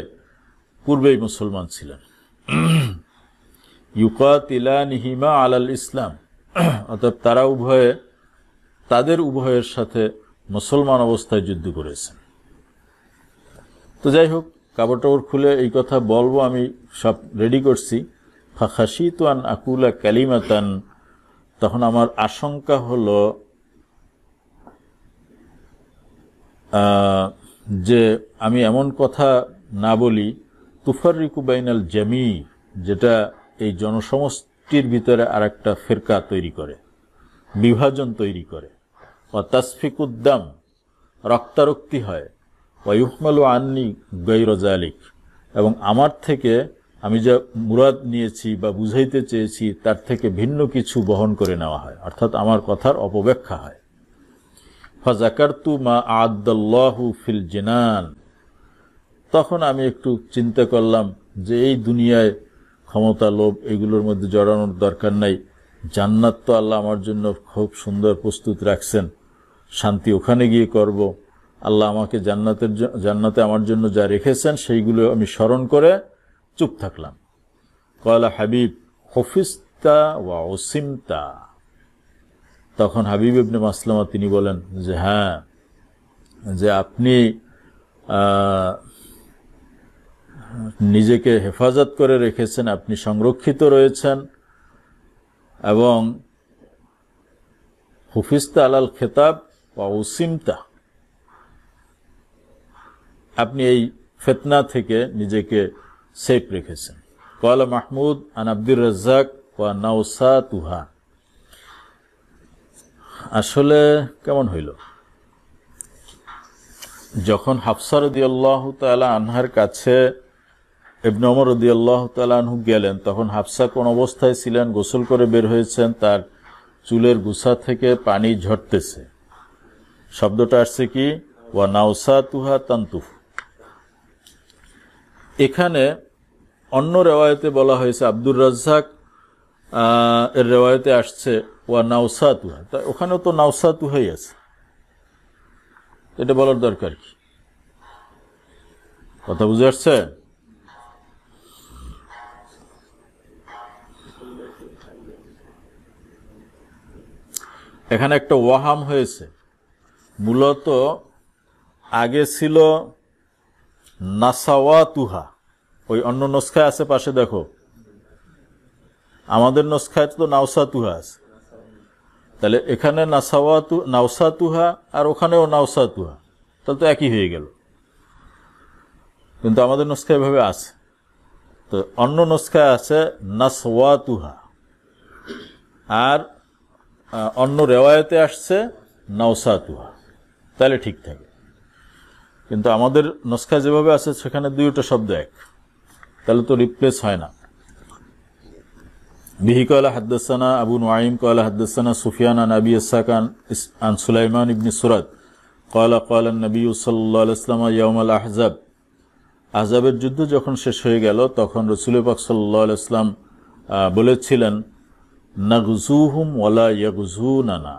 পূর্বেই মুসলমান ছিলেন। ইউকাতিলানিহিমা আলাল ইসলাম, অর্থাৎ তারা উভয়ে তাদের উভয়ের সাথে মুসলমান অবস্থায় যুদ্ধ করেছেন। তো যাই হোক, কাপড় টাপড় খুলে এই কথা বলবো, আমি সব রেডি করছি। ফাখাশিতু আন আকুলা কালিমাতান, তখন আমার আশঙ্কা হলো যে আমি এমন কথা না বলি, তুফাররিকু বাইনাল জামি, যেটা এই জনসমষ্টির ভিতরে আর একটা ফিরকা তৈরি করে, বিভাজন তৈরি করে। ওয়া তাসফিকুদ্দাম, রক্তারক্তি হয়। ওয়া ইউহমালু আন্নি গায়রা যালিক, এবং আমার থেকে আমি যা মুরাদ নিয়েছি বা বুঝাইতে চেয়েছি তার থেকে ভিন্ন কিছু বহন করে নেওয়া হয়, অর্থাৎ আমার কথার অপব্যাখ্যা হয়। ফাযাকারতু মা আ'আদাল্লাহু ফিল জিনান, তখন আমি একটু চিন্তা করলাম যে এই দুনিয়ায় ক্ষমতা, লোভ, এগুলোর মধ্যে জড়ানোর দরকার নাই, জান্নাত তো আল্লাহ আমার জন্য খুব সুন্দর প্রস্তুত রাখছেন, শান্তি ওখানে গিয়ে করব, আল্লাহ আমাকে জান্নাতে আমার জন্য যা রেখেছেন সেইগুলো আমি স্মরণ করে চুপ থাকলাম। কয়লা হাবিব হফিস্তা ওয়া ওসিমতা, তখন হাবিব ইবনে মাসলামা তিনি বলেন যে হ্যাঁ, যে আপনি নিজেকে হেফাজত করে রেখেছেন, আপনি সংরক্ষিত রয়েছেন, এবং হুফিজতা আলাল খেতাব ওয়া উসিমতা, আপনি এই ফিতনা থেকে নিজেকে সেফ রেখেছেন। ক্বালা মাহমুদ আন আব্দুর রাজ্জাক ওয়া নাওসাতুহা। আসলে কেমন হইল, যখন হাফসা রাদিয়াল্লাহু তাআলা আনহার কাছে ইবনে ওমর রাদিয়াল্লাহু তাআলা আনহু গেলেন, তখন হাফসা কোন অবস্থায় ছিলেন? গোসল করে বের হয়েছেন, তার চুলের গুছা থেকে পানি ঝরতেছে। শব্দটা আসছে কি? ওয়া নাওসাতুহা তানতুফ। এখানে অন্য রেওয়ায়েতে বলা হয়েছে, আব্দুর রাজ্জাক এর রেওয়ায়েতে আসছে ওয়া নাওসাতুহা, তাই ওখানেও তো নাওসাতুহাই আছে, এটা বলার দরকার কি? কথা বুঝে আসছে? এখানে একটা ওয়াহাম হয়েছে। মূলত আগে ছিল নাসাওয়াতুহা, ওই অন্য নস্খায় আছে পাশে দেখো, আমাদের নস্খায় তো নাওসাতুহা আছে, তাহলে এখানে নাওসাতুহা আর ওখানেও নাওসাতুহা, তাহলে তো একই হয়ে গেল, কিন্তু আমাদের নস্খায় এভাবে আছে। তো অন্য নস্খায় আছে নাসওয়াতুহা, আর অন্য রেওয়ায়েতে আসছে নাওসাতুহা, তাহলে ঠিক থাকে। কিন্তু আমাদের নস্খায় যেভাবে আছে সেখানে দুইটা শব্দ এক, তাহলে তো রিপ্লেস হয় না। বিহি ক্বালা হাদদাসানা আবু নুআইম ক্বালা হাদদাসানা সুফিয়ান আন আবি ইসহাক আন সুলাইমান ইবনে সুরাদ ক্বালা ক্বালা নবী সাল্লাল্লাহু আলাইহি ওয়াসাল্লাম ইয়াউমাল আহজাব। আহজাবের যুদ্ধ যখন শেষ হয়ে গেল, তখন রাসূল পাক সাল্লাল্লাহু আলাইহি ওয়াসাল্লাম বলেছিলেন, নাগজুহুম ওয়ালা ইয়াগজুনানা,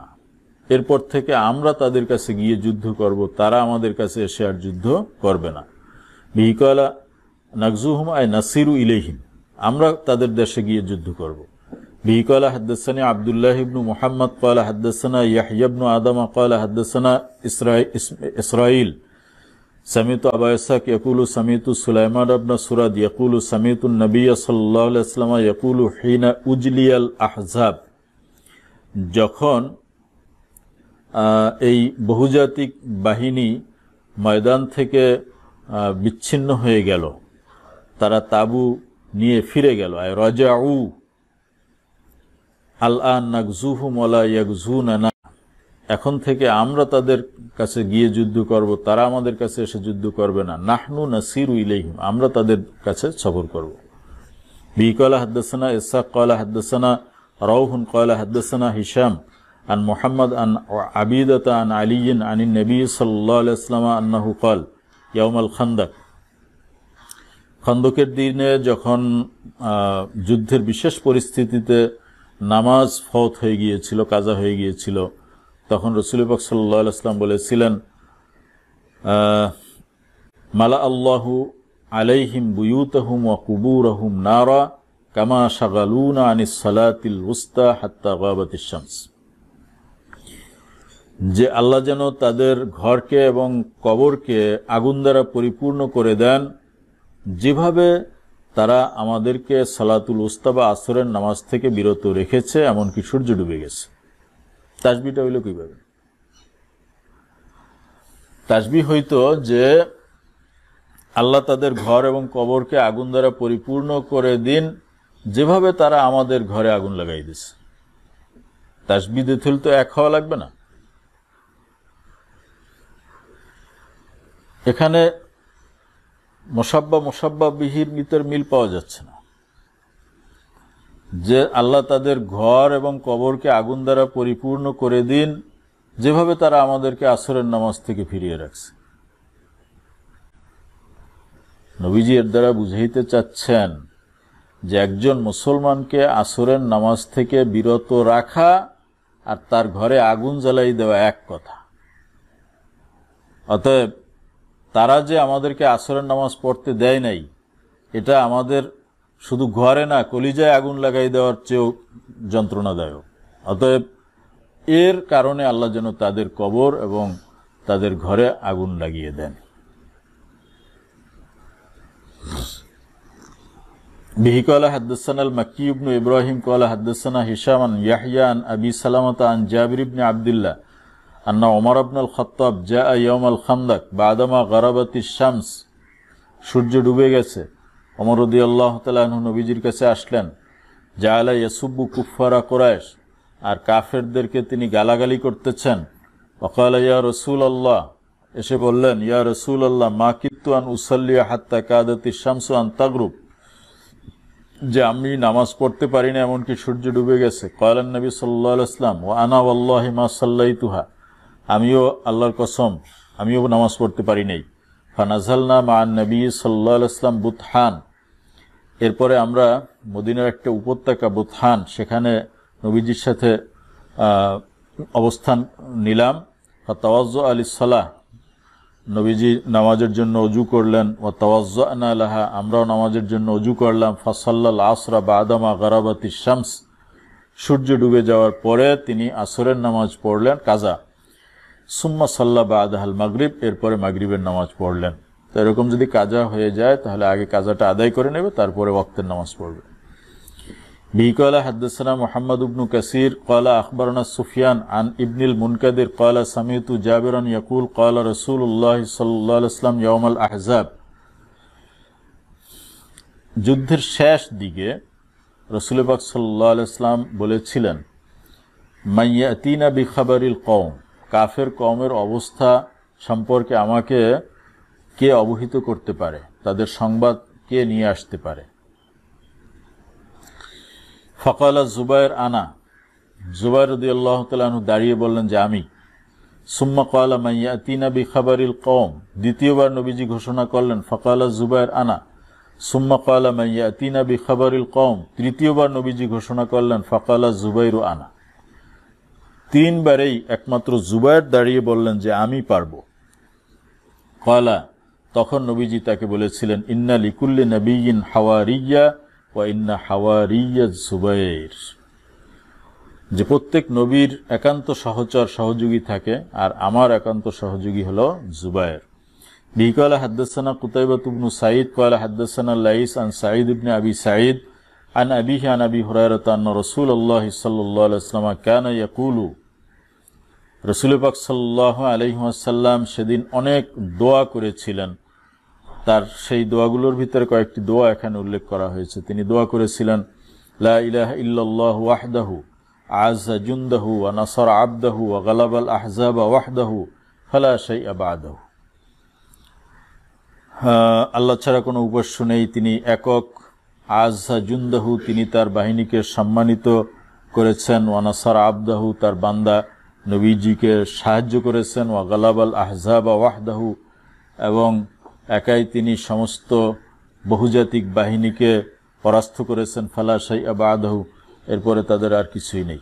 এরপর থেকে আমরা তাদের কাছে গিয়ে যুদ্ধ করব, তারা আমাদের কাছে এসে আর যুদ্ধ করবে না। বিহি ক্বালা নাগজুহুম আই নাসিরু ইলাইহিম, আমরা তাদের দেশে গিয়ে যুদ্ধ করব। বিহি ক্বালা হাদদাসানি আব্দুল্লাহ ইবনু মুহাম্মদ ক্বালা হাদদাসানা ইয়াহইয়া ইবনু আদম ক্বালা হাদদাসানা ইসরাঈল সামিতু আবু ইসহাক ইয়াকুলু সামিতু সুলাইমান ইবনে সুরাদ ইয়াকুলু সামিতু নবী সাল্লাল্লাহু আলাইহি ওয়াসাল্লাম ইয়াকুলু হিনা উজলিয়াল আহজাব, যখন এই বহুজাতিক বাহিনী ময়দান থেকে বিচ্ছিন্ন হয়ে গেল, তারা তাবু নিয়ে ফিরে গেল, আয় রাজাউ আল আন নাগজুহুম ওয়ালা ইয়াগজুনানা, এখন থেকে আমরা তাদের কাছে গিয়ে যুদ্ধ করব, তারা আমাদের কাছে এসে যুদ্ধ করবে না। নাহনু নাসিরু ইলাইহিম, আমরা তাদের কাছে সফর করব। বিহি ক্বালা হাদদাসানা ইসহাক ক্বালা হাদদাসানা রাউহুন ক্বালা হাদদাসানা হিশাম আন মুহাম্মদ আন আবিদাতা আন আলিয়্যিন আনিন নবী সাল্লাল্লাহু আলাইহি ওয়াসাল্লাম আন্নাহু ক্বাল ইয়াউমাল খান্দাক। খন্দকের দিনে যখন যুদ্ধের বিশেষ পরিস্থিতিতে নামাজ ফওত হয়ে গিয়েছিল, কাজা হয়ে গিয়েছিল, তখন রাসূল পাক সাল্লাল্লাহু আলাইহি ওয়াসাল্লাম বলেছিলেন, মালা আল্লাহু আলাইহিম বুয়ুতাহুম ওয়া কুবুরহুম নারা কামা শাগালুনা আনিস সালাতিল উস্তা হাত্তা গাবাতিশ শামস, যে আল্লাহ যেন তাদের ঘরকে এবং কবরকে আগুন দ্বারা পরিপূর্ণ করে দেন, যেভাবে তারা আমাদেরকে সালাতুল উস্তা বা আসরের নামাজ থেকে বিরত রেখেছে এমনকি সূর্য ডুবে গেছে। তাসবিহটা হইল কিভাবে? তাসবিহ হইতো যে আল্লাহ তাদের ঘর এবং কবরকে আগুন দ্বারা পরিপূর্ণ করে দিন, যেভাবে তারা আমাদের ঘরে আগুন লাগাই দিছে। তাসবিহ দিতে হলে তো এক হওয়া লাগবে না। এখানে মুসাব্বা বিহির ভিতর মিল পাওয়া যাচ্ছে না, যে আল্লাহ তাদের ঘর এবং কবরকে আগুন দ্বারা পরিপূর্ণ করে দিন, যেভাবে তারা আমাদেরকে আসরের নামাজ থেকে ফিরিয়ে রাখছে। নবীজি এর দ্বারা বুঝাইতে চাচ্ছেন যে একজন মুসলমানকে আসরের নামাজ থেকে বিরত রাখা আর তার ঘরে আগুন জ্বালাই দেওয়া এক কথা। অতএব তারা যে আমাদেরকে আসরের নামাজ পড়তে দেয় নাই, এটা আমাদের শুধু ঘরে না, কলিজায় আগুন লাগাই দেওয়ার চেয়েও যন্ত্রণাদায়ক। অতএব এর কারণে আল্লাহ যেন তাদের কবর এবং তাদের ঘরে আগুন লাগিয়ে দেন। به قال حدثنا المكي بن إبراهيم قال حدثنا هشام عن يحيى عن أبي سلمة عن جابر بن عبد الله أن عمر بن الخطاب جاء يوم الخندق بعدما غربت الشمس সূর্য ডুবে গেছে ওমর রাদিয়াল্লাহু তাআলা আনহু নবীজির কাছে আসলেন জাআলা ইয়াসুব্বু কুফারা কুরাইশ আর কাফেরদেরকে তিনি গালাগালি করতেছেন ওয়াকালা ইয়া রাসূলুল্লাহ এসে বললেন ইয়া রাসূলুল্লাহ মা কিত্তু আন উসাল্লি হাত্তা কাদাতিশ শামসু আন তাগরুব যে আমি নামাজ পড়তে পারি না এমনকি সূর্য ডুবে গেছে কয়লান নবী সাল্লাল্লাহু আলাইহি ওয়াসাল্লাম ওয়া আনা ওয়াল্লাহি মা সাল্লাইতুহা আমিও আল্লাহর কসম আমিও নামাজ পড়তে পারি নাই ফানাজালনা মা'আন নবী সাল্লাল্লাহু আলাইহি ওয়াসাল্লাম বুতহান এরপরে আমরা মদিনার একটা উপত্যকা বুতহান সেখানে নবীজির সাথে অবস্থান নিলাম ফাতাওয়াজ্জু আলিস-সালাহ নবীজি নামাজের জন্য ওযু করলেন ওয়া তাওয়াজ্জানা লাহা আমরাও নামাজের জন্য ওযু করলাম ফাসাল্লাল আসরা বাদামা গারাবাতিশ শামস সূর্য ডুবে যাওয়ার পরে তিনি আসরের নামাজ পড়লেন কাজা সুম্মা সাল্লা বাদাহাল মাগরিব এরপরে মাগরিবের নামাজ পড়লেন তো এরকম যদি কাজা হয়ে যায় তাহলে আগে কাজাটা আদায় করে নেবে তারপরে ওয়াক্তের নামাজ পড়বে به قال حدثنا محمد بن كثير قال أخبرنا سفيان عن ابن المنكدر قال سمعت جابرا يقول قال رسول الله صلى الله عليه وسلم يوم الأحزاب যুদ্ধের শেষ দিকে রাসূল পাক সাল্লাল্লাহু আলাইহি ওয়াসাল্লাম বলেছিলেন মাইয়াতিনা বিখাবারিল কওম কাফের কওমের অবস্থা সম্পর্কে আমাকে কে অবহিত করতে পারে তাদের সংবাদ কে নিয়ে আসতে পারে ফাকালা জুবায়ের আনা জুবায়ের রাদিয়াল্লাহু তাআলা আনহু দাঁড়িয়ে বললেন যে আমি সুম্মা ক্বালা মান ইয়াতিনা বিখাবারিল কওম দ্বিতীয়বার নবীজি ঘোষণা করলেন ফাকালা জুবায়ের আনা সুম্মা ক্বালা মান ইয়াতিনা বিখাবারিল কওম তৃতীয়বার নবীজি ঘোষণা করলেন ফাকালা জুবাইরু আনা তিনবারেই একমাত্র জুবায়ের দাঁড়িয়ে বললেন যে আমি পারবো ক্বালা তখন নবীজি তাকে বলেছিলেন ইন্না লিকুল্লি নাবিয়্যিন হাওয়ারিয়্যা ওয়া ইন্না হাওয়ারিয়্যা জুবাইর যে প্রত্যেক নবীর একান্ত সহচর সহযোগী থাকে আর আমার একান্ত সহযোগী হলো জুবায়ের বিহি ক্বালা হাদাসানা কুতাইবা ইবনে সাঈদ ক্বালা হাদাসানা লাইস আন সাঈদ ইবনে আবি সাঈদ আন আবিহি আন আবি হুরায়রা আন্না রাসূলুল্লাহ সাল্লাল্লাহু আলাইহি ওয়াসাল্লাম কানা ইয়াকুলু রাসূল পাক সাল্লাল্লাহু আলাইহি ওয়াসাল্লাম সেদিন অনেক দোয়া করেছিলেন তার সেই দোয়াগুলোর ভিতরে কয়েকটি দোয়া এখানে উল্লেখ করা হয়েছে তিনি দোয়া করেছিলেন লা ইলাহা ইল্লাল্লাহু ওয়াহদাহু আযা জুনদাহু ওয়া নাসারা আবদাহু ওয়া গালাবাল আহজাবা ওয়াহদাহু ফালা শাইআ বা'দাহু আল্লাহ ছাড়া কোনো উপাস্য নেই তিনি একক আযা জুনদাহু তিনি তার বাহিনীকে সম্মানিত করেছেন ওয়া নাসারা আবদাহু তার বান্দা নবীজিকে সাহায্য করেছেন ওয়া গালাবাল আহজাবা ওয়াহদাহু এবং একাই তিনি সমস্ত বহুজাতিক বাহিনীকে পরাস্ত করেছেন ফালা শাইআ বা'দাহু এরপরে তাদের আর কিছুই নেই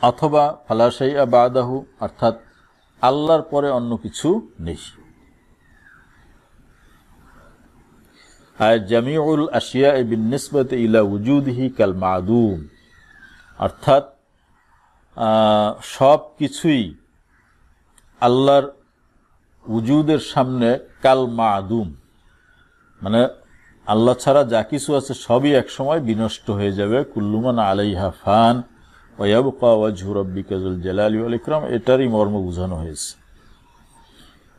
অথবা ফালা শাইআ বা'দাহু অর্থাৎ আল্লাহর পরে অন্য কিছু নেই আর জামিউল আশিয়া বিনিসবাতি ইলা ওয়ুজুদিহি কাল মা'দুম অর্থাৎ সব কিছুই আল্লাহর উজুদের সামনে কাল মা'দুম মানে আল্লাহ ছাড়া যা কিছু আছে সবই একসময় বিনষ্ট হয়ে যাবে কুল্লুমান আলাইহা ফান ওয়া ইয়াবকা ওয়াজহু রাব্বিকা যুল জালালি ওয়াল ইকরাম এটারই মর্ম বোঝানো হয়েছে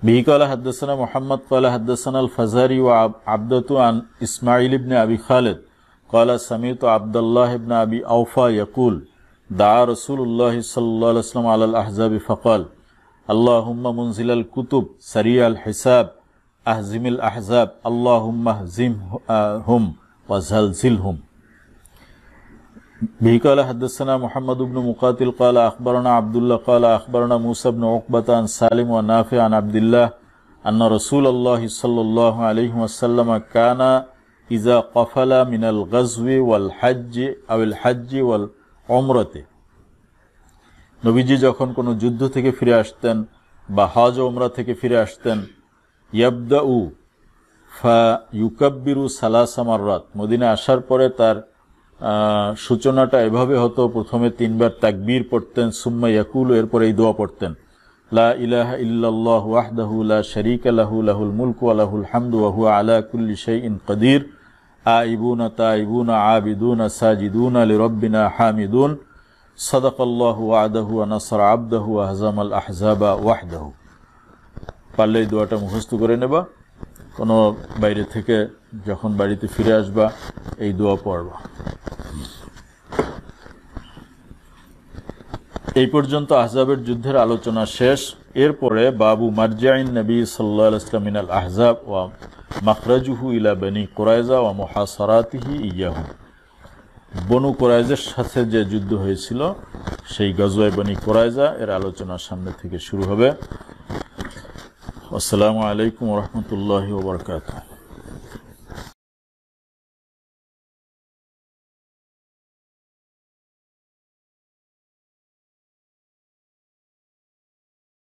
বিহি ক্বালা হাদাসানা মুহাম্মদ ক্বালা হাদাসানা আল ফাজারি ওয়া আবদাতু আন ইসমাঈল ইবনে আবি খালিদ ক্বালা সামিতু আব্দুল্লাহ ইবনে আবি আওফা ইয়াকুল দা রাসূলুল্লাহ সাল্লাল্লাহু আলাইহি ওয়াসাল্লাম আলাল আহজাবি ফাকাল আল্লাহুম্মা মুনজিলাল কুতুব সারিয়াল হিসাব আহজিমিল আহজাব আল্লাহুম্মা হজিমহুম ওয়া জালজিলহুম বিহি ক্বালা হাদাসানা মুহাম্মদ ইবনে মুকাতিল ক্বালা আখবারানা আব্দুল্লাহ ক্বালা আখবারানা মূসা ইবনে উকবাতা আন সালিম ওয়া নাফি আন আব্দুল্লাহ আন্না রাসূলুল্লাহ সাল্লাল্লাহু আলাইহি ওয়াসাল্লাম কানা ইযা ক্বাফালা মিনাল গাজওয়ি ওয়াল হজ্জি আওয়াল হজ্জি ওয়াল উমরাতে নবীজি যখন কোনো যুদ্ধ থেকে ফিরে আসতেন বা হজ ও উমরা থেকে ফিরে আসতেন ইয়াবদাউ ফা ইউকাব্বিরু সালাসা মাররাত মদিনা আসার পরে তার সূচনাটা এভাবে হতো প্রথমে 3 বার তাকবীর পড়তেন সুম্মা ইয়াকুলু এরপর এই দোয়া পড়তেন লা ইলাহা ইল্লাল্লাহু ওয়াহদাহু লা শারীকা লাহু লাহুল মুলকু ওয়া লাহুল হামদু ওয়া হুয়া আলা কুল্লি শাইইন কাদির আইবুনা তাইবুনা আবিদুনা সাজিদুনা লিরাব্বিনা হামিদুন সাদাকাল্লাহু ওয়া'দাহু ওয়া নাসরা আবদাহু ওয়া হাজামাল আহজাবা ওয়াহদাহু। পারলে এই দোয়াটা মুখস্থ করে নেবা, কোনো বাইরে থেকে যখন বাড়িতে ফিরে আসবা এই দোয়া পড়বা। এই পর্যন্ত আহজাবের যুদ্ধের আলোচনা শেষ। এরপরে বাবু মারজি'আন নবী সাল্লাল্লাহু আলাইহি ওয়াসাল্লাম মিনাল আহজাব ওয়া মাখরাজুহু ইলা বনি কুরাইজা ওয়া মুহাসারাতিহি ইয়াহু। বনু কুরাইজার সাথে যে যুদ্ধ হয়েছিল সেই গজওয়ায়ে বনি কুরাইজা এর আলোচনা সামনে থেকে শুরু হবে। আসসালামু আলাইকুম ওয়া রাহমাতুল্লাহি ওয়া বারাকাতুহু।